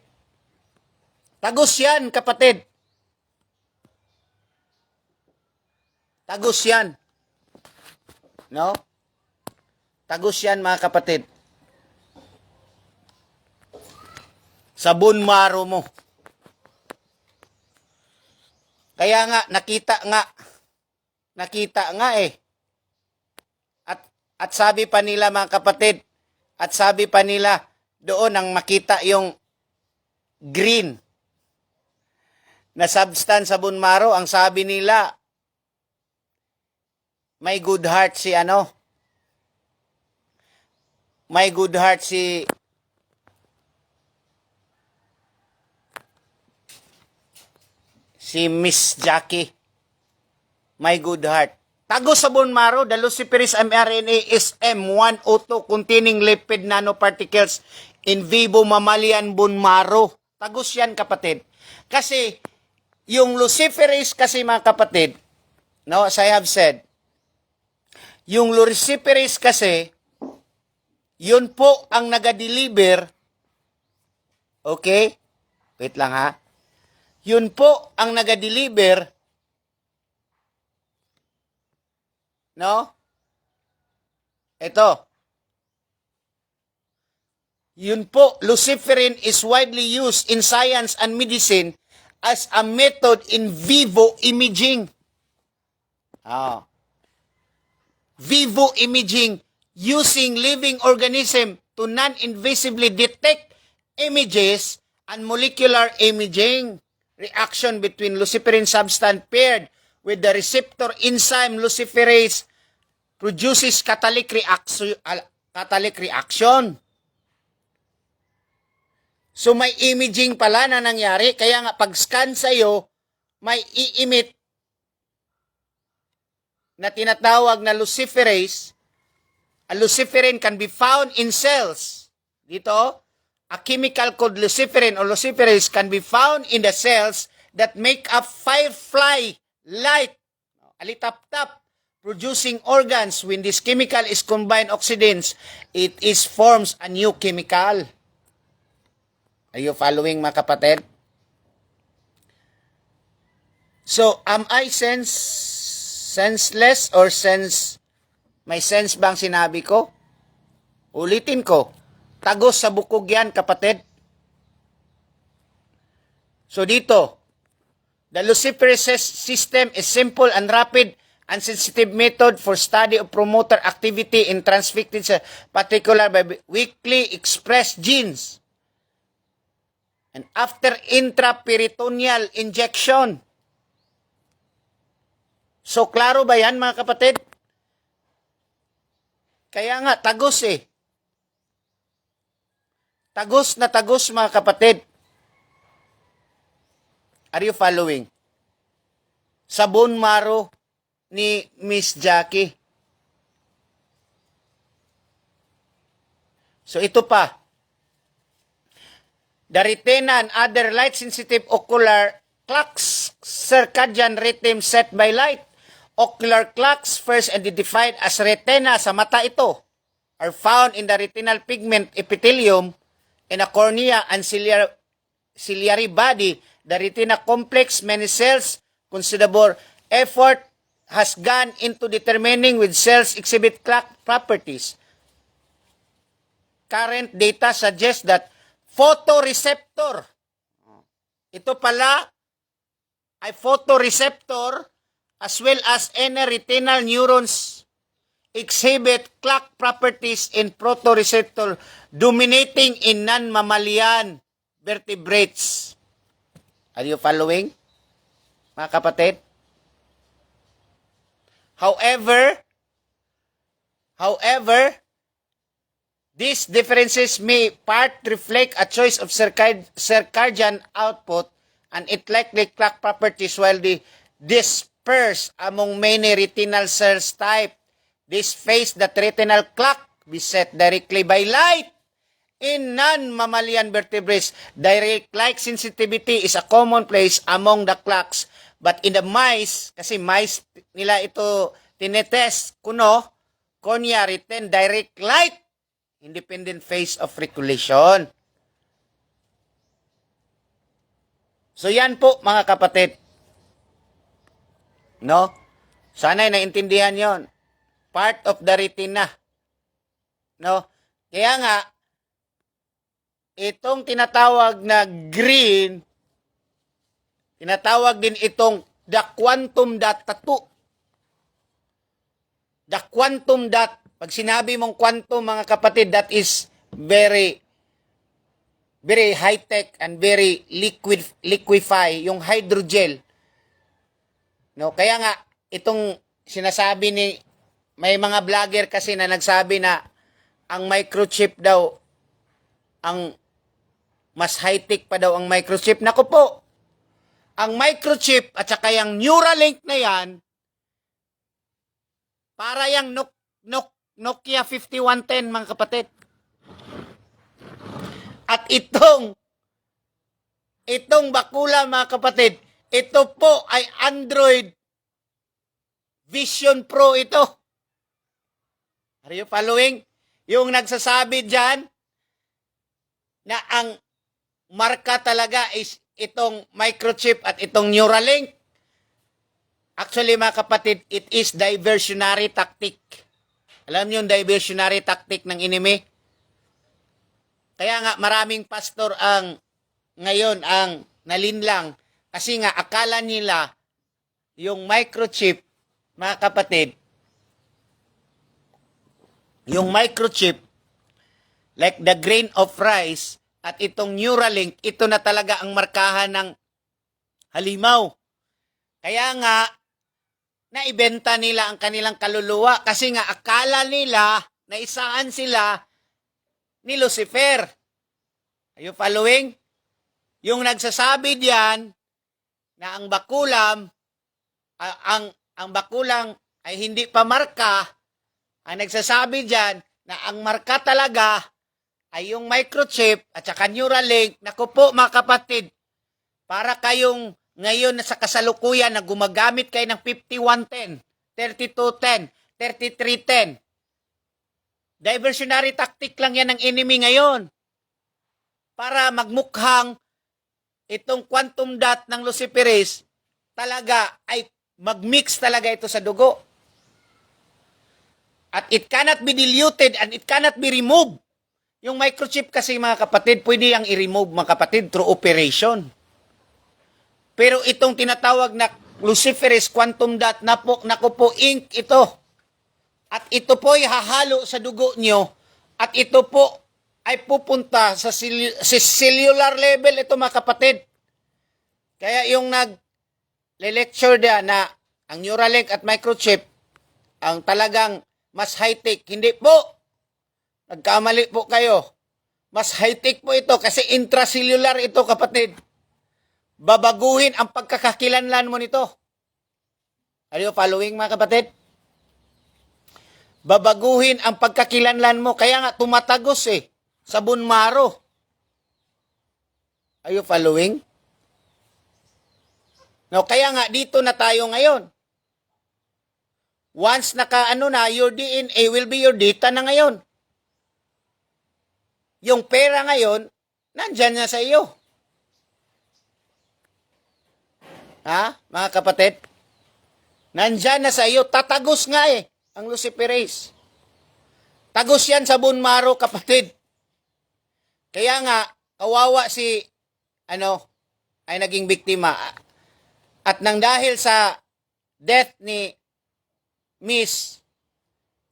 Tagos yan, kapatid. Tagos yan. No? Tagos yan, mga kapatid. Sa bone marrow mo. Kaya nga, nakita nga eh. At sabi pa nila, mga kapatid, at sabi pa nila, doon ang makita yung green na substance sa bone marrow, ang sabi nila, may good heart si may good heart si Miss Jackie. My good heart. Tagos sa bone marrow, the luciferase mRNA is M102 containing lipid nanoparticles in vivo mammalian bone marrow. Tagos yan, kapatid. Kasi, yung luciferase kasi, mga kapatid, no, as I have said, yung luciferase kasi, yun po ang nagadeliver, okay? Wait lang ha. Yun po ang nagadeliver, no? Ito. Yun po, luciferin is widely used in science and medicine as a method in vivo imaging. Vivo imaging using living organism to non-invisibly detect images and molecular imaging reaction between luciferin substance paired with the receptor enzyme luciferase produces catalytic reaction. So may imaging pala na nangyari, kaya nga pag-scan sa'yo, may i-emit na tinatawag na luciferase. A luciferin can be found in cells. Dito, a chemical called luciferin or luciferase can be found in the cells that make up firefly light, alitap-tap, producing organs. When this chemical is combined oxidants, it forms a new chemical. Are you following, mga kapatid? So, am I senseless or may sense bang sinabi ko? Ulitin ko. Tagos sa bukog yan, kapatid. So, dito, the luciferase system is simple and rapid and sensitive method for study of promoter activity in transfected cells, particular by weakly expressed genes. And after intraperitoneal injection. So, klaro ba yan, mga kapatid? Kaya nga, tagos eh. Tagos na tagos, mga kapatid. Are you following? Sa bone marrow ni Miss Jackie. So, ito pa. The retina and other light-sensitive ocular clocks, circadian rhythm set by light. Ocular clocks, first identified as retina sa mata ito, are found in the retinal pigment epithelium in a cornea and ciliary body. The retina complex, many cells, considerable effort has gone into determining which cells exhibit clock properties. Current data suggests that photoreceptor, ito pala ay photoreceptor as well as any retinal neurons exhibit clock properties in photoreceptor dominating in non-mammalian vertebrates. Are you following, mga kapatid? However, these differences may part reflect a choice of circadian output and it likely clock properties while they disperse among many retinal cells type. This phase that retinal clock be set directly by light. In non-mammalian vertebrates, direct light sensitivity is a commonplace among the clocks. But in the mice, kasi mice nila ito tinetest, cornea retain direct light independent phase of regulation. So yan po mga kapatid. No? Sana'y naintindihan yon. Part of the retina. No? Kaya nga, itong tinatawag na green, tinatawag din itong the quantum dot tattoo. The quantum dot, pag sinabi mong quantum mga kapatid, that is very high-tech and very liquefy, yung hydrogel. No, kaya nga, itong sinasabi ni, may mga vlogger kasi na nagsabi na ang microchip daw, ang mas high-tech pa daw ang microchip. Naku po, ang microchip at saka yung Neuralink na yan, para yung Nokia 5110 mga kapatid. At itong bakula mga kapatid, ito po ay Android Vision Pro ito. Are you following? Yung nagsasabi dyan na ang marka talaga is itong microchip at itong Neuralink. Actually mga kapatid, it is diversionary tactic. Alam niyo yung diversionary tactic ng enemy? Kaya nga maraming pastor ang ngayon ang nalinlang kasi nga akala nila yung microchip, mga kapatid, yung microchip, like the grain of rice at itong Neuralink, ito na talaga ang markahan ng halimaw. Kaya nga, naibenta nila ang kanilang kaluluwa kasi nga akala nila na isaan sila ni Lucifer. Are you following? Yung nagsasabi diyan na ang bakulam, ang bakulang ay hindi pa marka, ang nagsasabi diyan na ang marka talaga ay yung microchip at saka Neuralink. Naku po mga kapatid, para kayong ngayon na sa kasalukuyan na gumagamit kayo ng 5110, 3210, 3310. Diversionary tactic lang yan ng enemy ngayon. Para magmukhang itong quantum dot ng Luciferase talaga ay magmix talaga ito sa dugo. At it cannot be diluted and it cannot be removed. Yung microchip kasi mga kapatid, pwede yang i-remove mga kapatid through operation. Pero itong tinatawag na Luciferase quantum dot, naku po, ink ito. At ito po ay hahalo sa dugo nyo. At ito po ay pupunta sa cellular level ito mga kapatid. Kaya yung nag-lecture diyan na ang Neuralink at microchip ang talagang mas high-tech. Hindi po. Nagkamali po kayo. Mas high-tech po ito kasi intracellular ito kapatid. Babaguhin ang pagkakakilanlan mo nito. Are you following mga kapatid? Babaguhin ang pagkakilanlan mo. Kaya nga tumatagos sa bone marrow. Are you following? No, kaya nga dito na tayo ngayon. Once your DNA will be your data na ngayon. Yung pera ngayon, nandyan na sa iyo. Ha, mga kapatid? Nandyan na sa iyo. Tatagos nga ang Luciferase. Tagos yan sa bone marrow, kapatid. Kaya nga, kawawa si, ay naging biktima. At nang dahil sa death ni Miss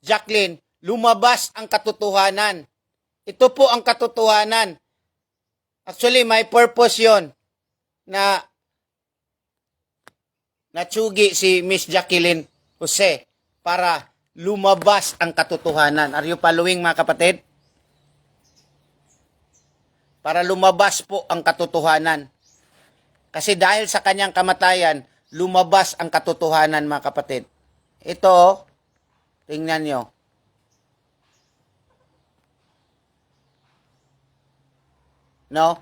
Jacqueline, lumabas ang katotohanan. Ito po ang katotohanan. Actually, may purpose yon na natsugi si Miss Jacqueline Jose para lumabas ang katotohanan. Are you following mga kapatid? Para lumabas po ang katotohanan. Kasi dahil sa kanyang kamatayan, lumabas ang katotohanan mga kapatid. Ito, tingnan nyo. No?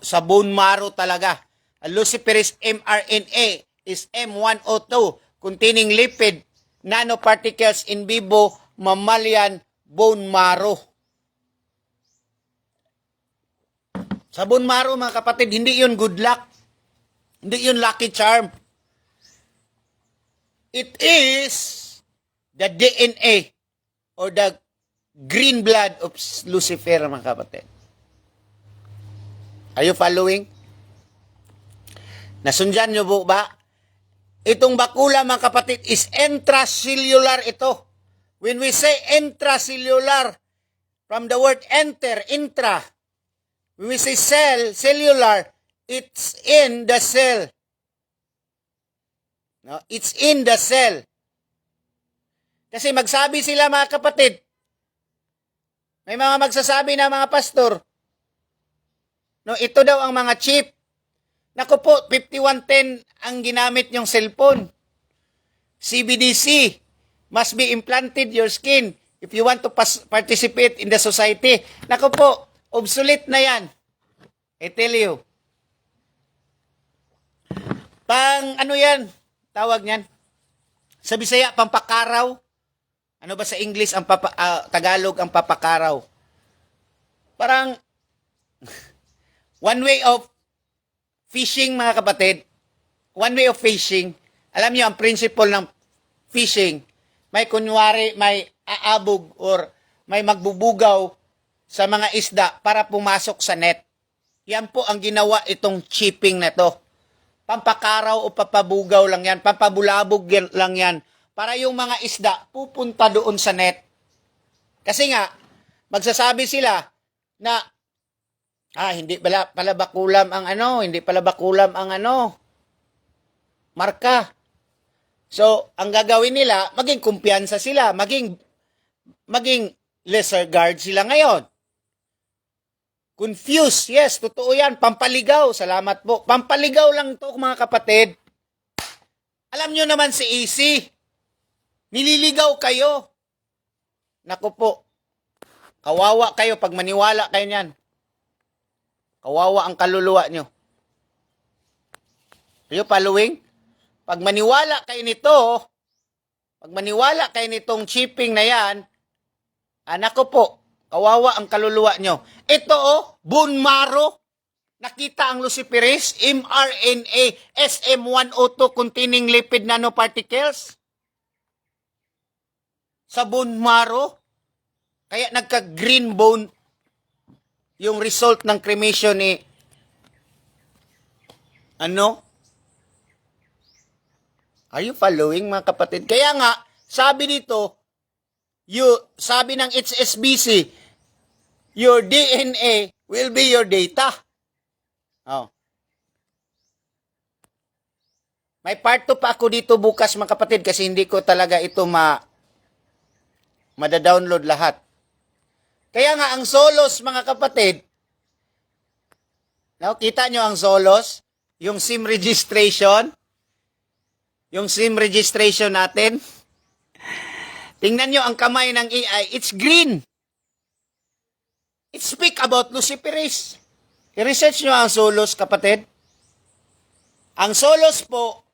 Sa bone marrow talaga. Luciferase mRNA is M102 containing lipid nanoparticles in vivo mammalian bone marrow. Sa bone marrow, mga kapatid, hindi yun good luck. Hindi yun lucky charm. It is the DNA or the green blood of Lucifer, mga kapatid. Are you following? Nasundyan nyo po ba? Itong bakula, mga kapatid, is intracellular ito. When we say intracellular, from the word enter, intra. When we say cell, cellular, it's in the cell. No? It's in the cell. Kasi magsabi sila, mga kapatid, may mga magsasabi na mga pastor, no, ito daw ang mga chip. Naku po, 5110 ang ginamit yung cellphone. CBDC must be implanted your skin if you want to participate in the society. Naku po, obsolete na yan. I tell you. Ano yan? Tawag niyan? Sa Bisaya, pampakaraw. Ano ba sa English, Tagalog ang papakaraw? Parang, one way of fishing, mga kapatid. One way of fishing. Alam niyo, ang principle ng fishing, may kunwari, may aabog or may magbubugaw sa mga isda para pumasok sa net. Yan po ang ginawa itong chipping na to. Pampakaraw o papabugaw lang yan, pampabulabog lang yan, para yung mga isda pupunta doon sa net. Kasi nga, magsasabi sila na, hindi pala bakulam ang hindi pala bakulam ang marka. So, ang gagawin nila, maging kumpiyansa sila, maging lesser guard sila ngayon. Confused, yes, totoo yan. Pampaligaw, salamat po. Pampaligaw lang to, mga kapatid. Alam nyo naman si AC. Nililigaw kayo. Naku po, kawawa kayo pag maniwala kayo niyan. Kawawa ang kaluluwa nyo. Are you following? Pag maniwala kayo nito, pag maniwala kayo nitong chipping na yan, naku po, kawawa ang kaluluwa nyo. Ito bone marrow. Nakita ang Luciferase, mRNA, SM102 containing lipid nanoparticles. Sa bone marrow. Kaya nagka-green bone yung result ng cremation ni Are you following, mga kapatid? Kaya nga, sabi dito, sabi ng HSBC, your DNA will be your data. May part 2 pa ako dito bukas, mga kapatid, kasi hindi ko talaga ito mada-download lahat. Kaya nga, ang Solos, mga kapatid, kita nyo ang Solos, yung SIM registration, natin. Tingnan nyo ang kamay ng AI, it's green. It speak about Luciferase. I-research nyo ang Solos, kapatid. Ang Solos po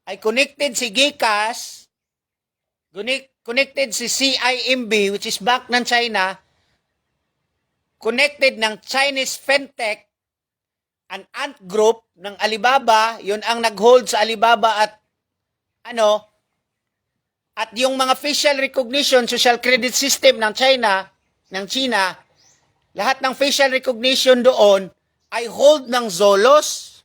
ay connected si GCash, connected si CIMB, which is back ng China, connected ng Chinese Fintech, an ant group ng Alibaba, yun ang nag-hold sa Alibaba at yung mga facial recognition, social credit system ng China, lahat ng facial recognition doon ay hold ng Solos.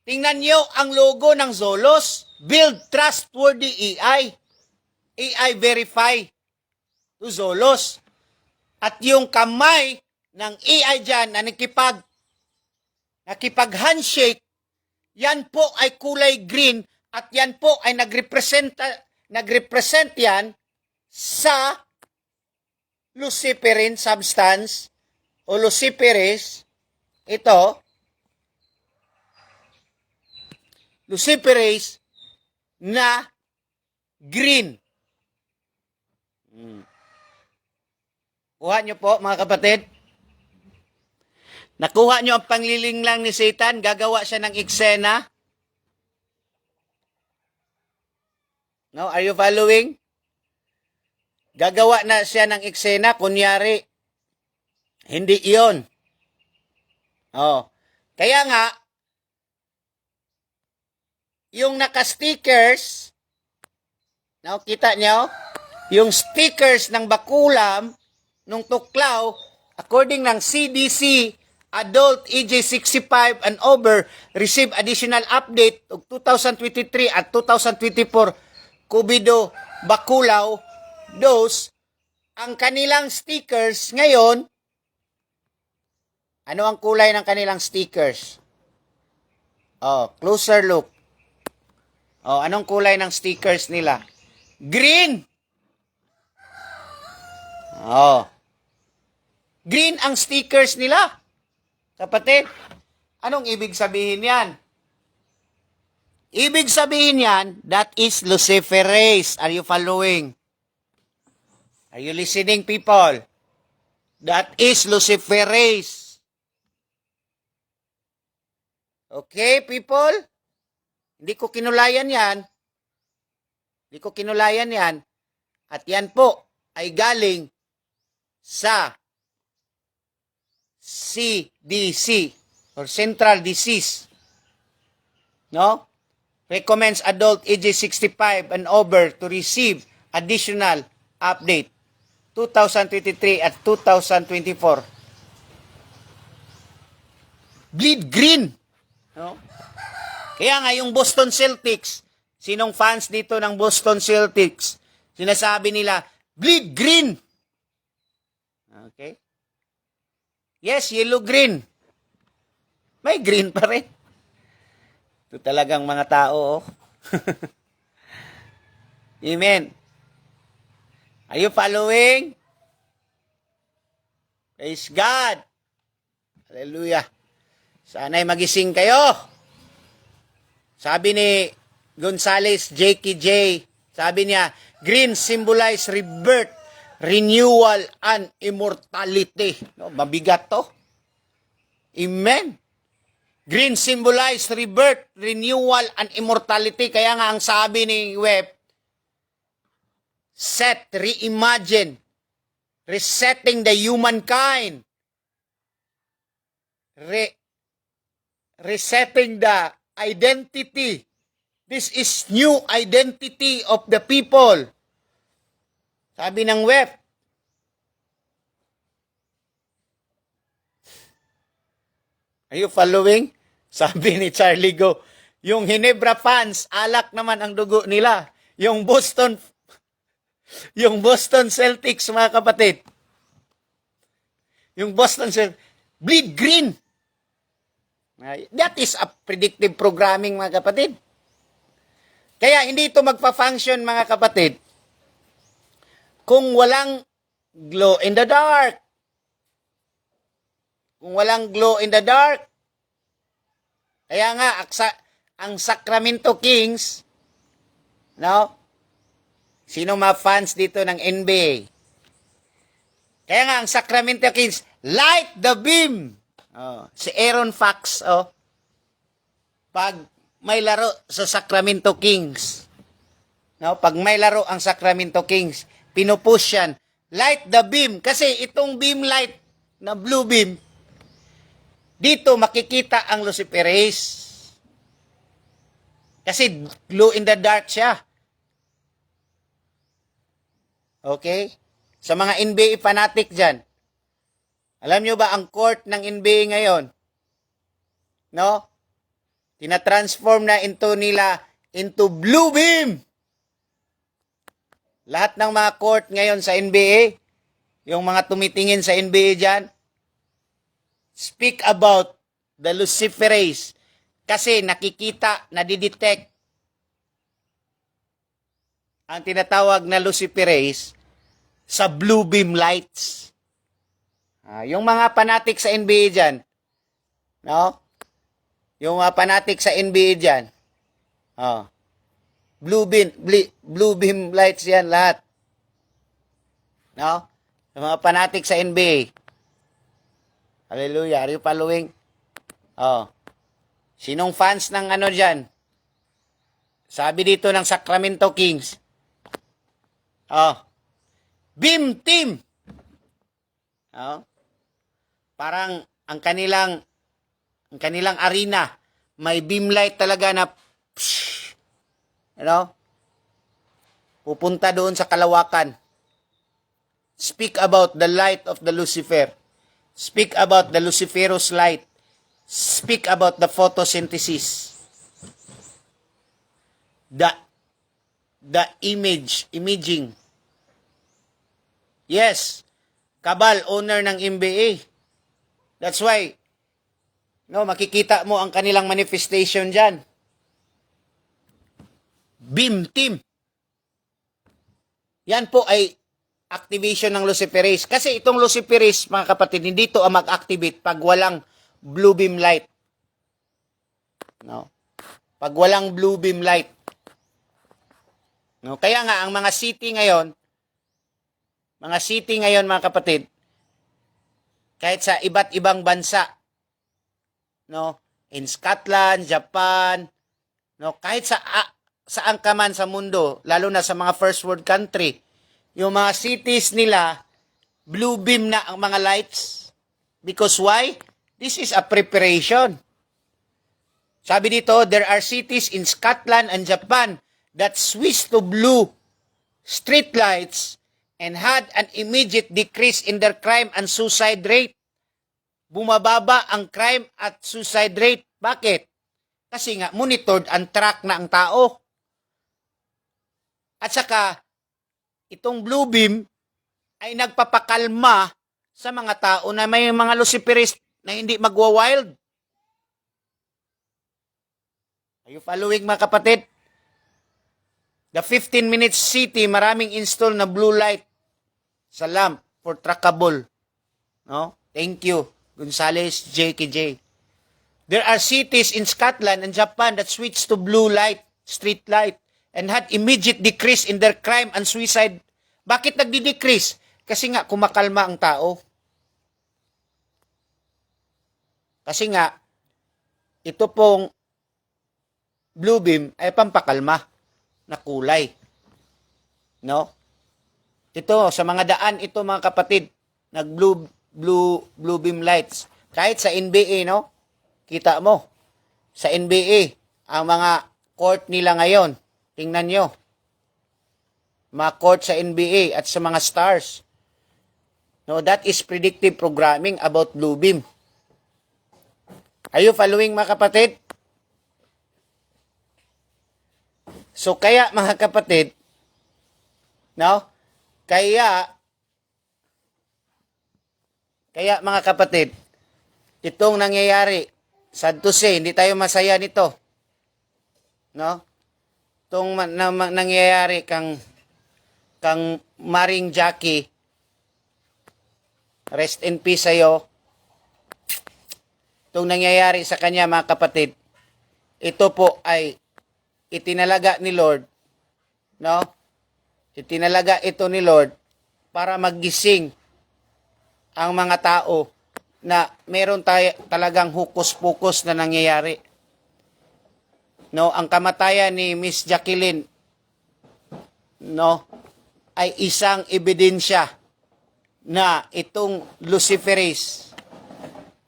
Tingnan nyo ang logo ng Solos, build trustworthy AI. AI verify to Solos. At yung kamay ng AI dyan na nakipag-handshake, yan po ay kulay green at yan po ay nagrepresent yan sa luciferin substance o Luciferase. Ito, Luciferase na green. Kuha nyo po, mga kapatid. Nakuha nyo ang pangliling lang ni Satan, gagawa siya ng eksena. No, are you following? Gagawa na siya ng eksena, kunyari, hindi iyon. Oh. Kaya nga, yung naka-stickers, no, kita nyo? Yung stickers ng Bakulam, nung Tuklaw, according ng CDC, adult age 65 and over, receive additional update of 2023 at 2024 Kubido Bakulaw dose. Ang kanilang stickers ngayon, ano ang kulay ng kanilang stickers? Oh, closer look. Oh, anong kulay ng stickers nila? Green. Oh. Green ang stickers nila. Kapatid, anong ibig sabihin yan? Ibig sabihin yan, that is luciferase. Are you following? Are you listening, people? That is luciferase. Okay, people? Hindi ko kinulayan yan. Hindi ko kinulayan yan. At yan po ay galing sa CDC or Central Disease. No? Recommends adult ages 65 and over to receive additional update 2023 at 2024. Bleed green. No? Kaya nga yung Boston Celtics, sinong fans dito ng Boston Celtics, sinasabi nila, bleed green. Okay? Yes, yellow-green. May green pa rin. Ito talagang mga tao, oh. Amen. Are you following? Praise God. Hallelujah. Sana'y magising kayo. Sabi ni Gonzales JKJ, sabi niya, green symbolize rebirth, renewal, and immortality. No, mabigat to. Amen. Green symbolize rebirth, renewal, and immortality. Kaya nga ang sabi ni Webb, set, reimagine, resetting the humankind, resetting the identity. This is new identity of the people. Sabi ng Webb. Are you following? Sabi ni Charlie Go, yung Hinebra fans, alak naman ang dugo nila. Yung Boston Celtics, mga kapatid. Yung Boston Celtics, bleed green. That is a predictive programming, mga kapatid. Kaya hindi ito magpa-function, mga kapatid, kung walang glow in the dark. Kung walang glow in the dark. Kaya nga, ang Sacramento Kings, no? Sino mga fans dito ng NBA? Kaya nga, ang Sacramento Kings, light the beam. Oh, si Aaron Fox, oh. Pag may laro sa Sacramento Kings, no? Pag may laro ang Sacramento Kings, pinupush yan, light the beam. Kasi itong beam light na blue beam, dito makikita ang luciferase. Kasi glow in the dark siya. Okay? Sa mga NBA fanatic dyan, alam nyo ba ang court ng NBA ngayon? No? Tina-transform na into blue beam. Lahat ng mga court ngayon sa NBA, yung mga tumitingin sa NBA dyan, speak about the luciferase. Kasi nakikita, nadidetect ang tinatawag na luciferase sa blue beam lights. Yung mga fanatic sa NBA dyan, no? Yung mga fanatic sa NBA dyan, blue beam lights yan lahat. No? Yung mga fanatic sa NBA. Hallelujah. Are you following? Sinong fans ng ano dyan? Sabi dito ng Sacramento Kings. Beam team. Parang ang kanilang ang kanilang arena, may beam light talaga na, psh, pupunta doon sa kalawakan. Speak about the light of the Lucifer. Speak about the Luciferous light. Speak about the photosynthesis. The imaging. Yes, Cabal, owner ng MBA. That's why, makikita mo ang kanilang manifestation dyan. Beam team. Yan po ay activation ng Luciferase. Kasi itong Luciferase, mga kapatid, hindi ito ang mag-activate pag walang blue beam light. Pag walang blue beam light. Kaya nga, ang mga city ngayon, mga kapatid, kahit sa iba't ibang bansa, in Scotland, Japan, kahit saan ka man sa mundo, lalo na sa mga first world country, yung mga cities nila, blue beam na ang mga lights. Because why? This is a preparation. Sabi dito, there are cities in Scotland and Japan that switched to blue street lights and had an immediate decrease in their crime and suicide rate. Bumababa ang crime at suicide rate. Bakit? Kasi nga, monitored and track na ang tao. At saka, itong blue beam ay nagpapakalma sa mga tao na may mga Luciferist na hindi magwa-wild. Are you following, mga kapatid? The 15 minutes city, maraming install na blue light sa lamp for trackable. Thank you, Gonzales JKJ. There are cities in Scotland and Japan that switched to blue light, street light, and had immediate decrease in their crime and suicide. Bakit nagdi-decrease? Kasi nga, kumakalma ang tao. Kasi nga, ito pong blue beam ay pampakalma na kulay. Ito, sa mga daan, ito mga kapatid, blue beam lights. Kahit sa NBA, kita mo, sa NBA, ang mga court nila ngayon, tingnan nyo, mga court sa NBA at sa mga stars. That is predictive programming about blue beam. Are you following, mga kapatid? So, kaya, mga kapatid, Kaya mga kapatid, itong nangyayari, sad to say, hindi tayo masaya nito. Itong nangyayari kang Maring Jackie, rest in peace sa'yo. Itong nangyayari sa kanya, mga kapatid, ito po ay itinalaga ni Lord, Itinalaga ito ni Lord para maggising ang mga tao na meron talagang hukus-pukus na nangyayari. Ang kamatayan ni Miss Jacqueline, ay isang ebidensya na itong Luciferase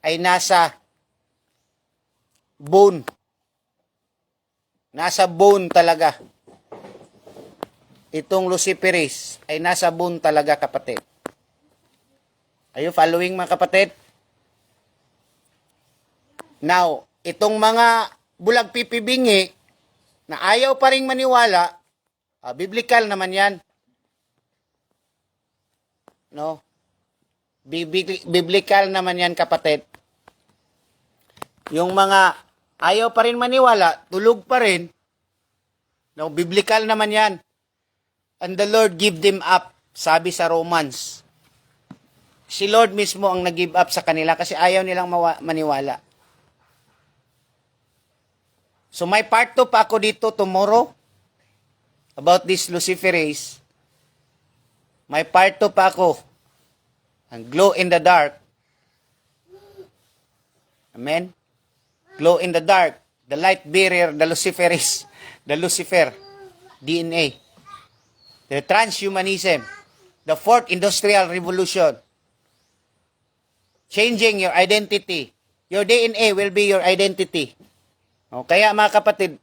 ay nasa bone. Nasa bone talaga. Itong Luciferase ay nasa bone talaga, kapatid. Are you following, mga kapatid? Now, itong mga bulag pipibingi na ayaw pa ring maniwala, biblical naman yan. Biblical naman yan, kapatid. Yung mga ayaw pa rin maniwala, tulog pa rin, biblical naman yan. And the Lord give them up, sabi sa Romans. Si Lord mismo ang nag-give up sa kanila kasi ayaw nilang maniwala. So may part 2 pa ako dito tomorrow about this Luciferase. May part 2 pa ako. Ang glow in the dark. Amen? Glow in the dark. The light barrier, the Luciferase. The Lucifer. DNA. The transhumanism. The fourth industrial revolution. Changing your identity. Your DNA will be your identity. O, kaya mga kapatid,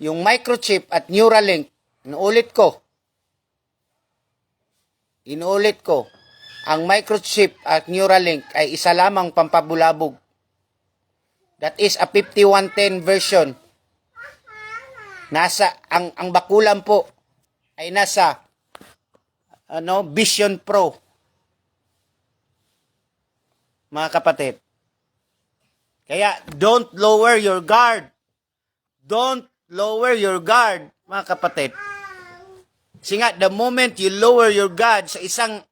yung microchip at Neuralink, inuulit ko, ang microchip at Neuralink ay isa lamang pampabulabog. That is a 5110 version. Ang bakulan po ay nasa Vision Pro. Mga kapatid. Kaya don't lower your guard. Don't lower your guard, mga kapatid. Kasi nga, the moment you lower your guard sa isang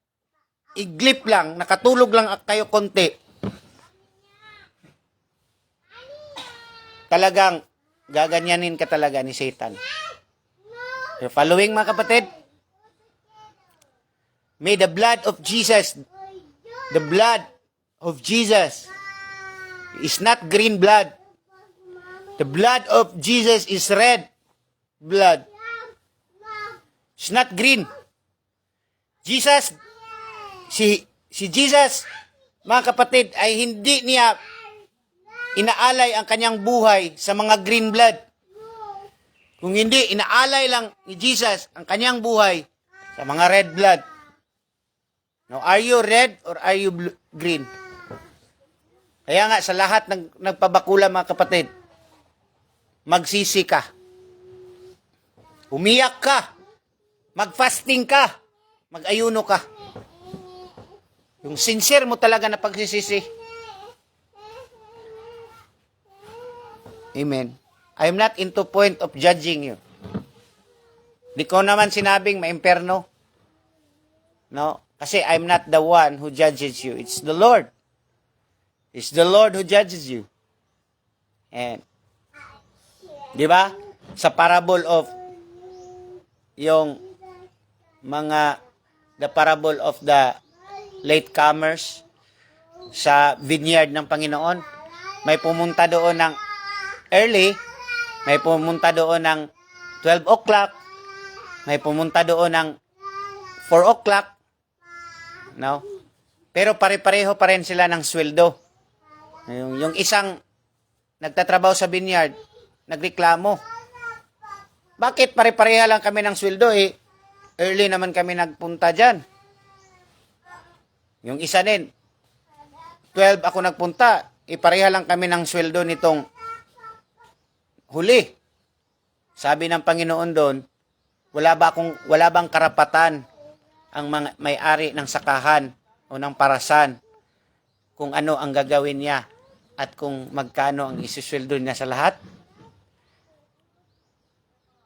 iglip lang, nakatulog lang kayo konti, talagang gaganyanin ka talaga ni Satan. You're following, mga kapatid? May the blood of Jesus is not green blood. The blood of Jesus is red blood. It's not green. Jesus, si Jesus, mga kapatid, ay hindi niya inaalay ang kanyang buhay sa mga green blood. Kung hindi, inaalay lang ni Jesus ang kanyang buhay sa mga red blood. Now, are you red or are you green? Kaya nga, sa lahat ng nagpabakula, mga kapatid, magsisi ka. Umiyak ka. Mag-fasting ka. Mag-ayuno ka. Yung sincere mo talaga na pagsisisi. Amen. I'm not into point of judging you. Di ko naman sinabing maimperno. No? Kasi I'm not the one who judges you. It's the Lord. It's the Lord who judges you. And, di ba? Sa parable of yung the parable of the latecomers sa vineyard ng Panginoon, may pumunta doon ng early, may pumunta doon ng 12 o'clock, may pumunta doon ng 4 o'clock, no? Pero pare-pareho pa rin sila ng sweldo. Yung isang nagtatrabaho sa vineyard, nagreklamo. Bakit pare-pareha lang kami ng sweldo early naman kami nagpunta dyan. Yung isa din, 12 ako nagpunta, pareha lang kami ng sweldo nitong huli. Sabi ng Panginoon doon, wala bang karapatan ang mga may-ari ng sakahan o ng parasan kung ano ang gagawin niya at kung magkano ang isusweldo niya sa lahat?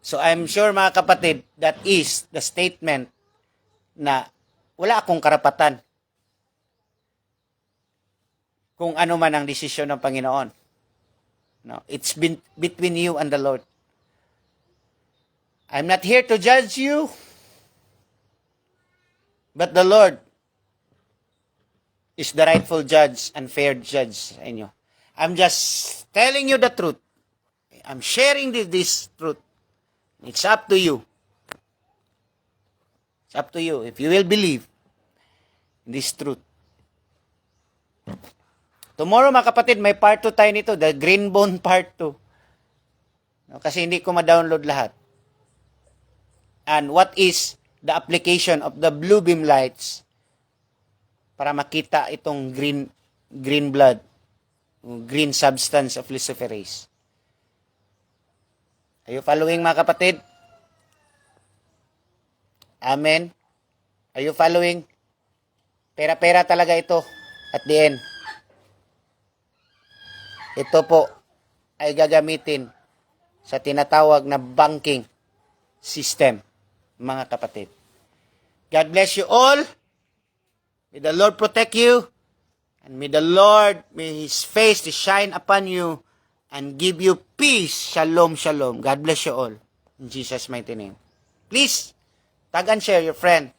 So I'm sure, mga kapatid, that is the statement na wala akong karapatan kung ano man ang desisyon ng Panginoon. No, it's been between you and the Lord. I'm not here to judge you, but the Lord is the rightful judge and fair judge sa inyo. I'm just telling you the truth. I'm sharing this truth. It's up to you. It's up to you if you will believe in this truth. Tomorrow, mga kapatid, may part 2 tayo nito, the green bone part 2. No, kasi hindi ko ma-download lahat. And what is the application of the blue beam lights para makita itong green blood, green substance of luciferase? Are you following, mga kapatid? Amen? Are you following? Pera-pera talaga ito at the end. Ito po ay gagamitin sa tinatawag na banking system, mga kapatid. God bless you all. May the Lord protect you. And may the Lord, may His face to shine upon you and give you peace. Shalom, shalom. God bless you all. In Jesus' mighty name. Please, tag and share your friend.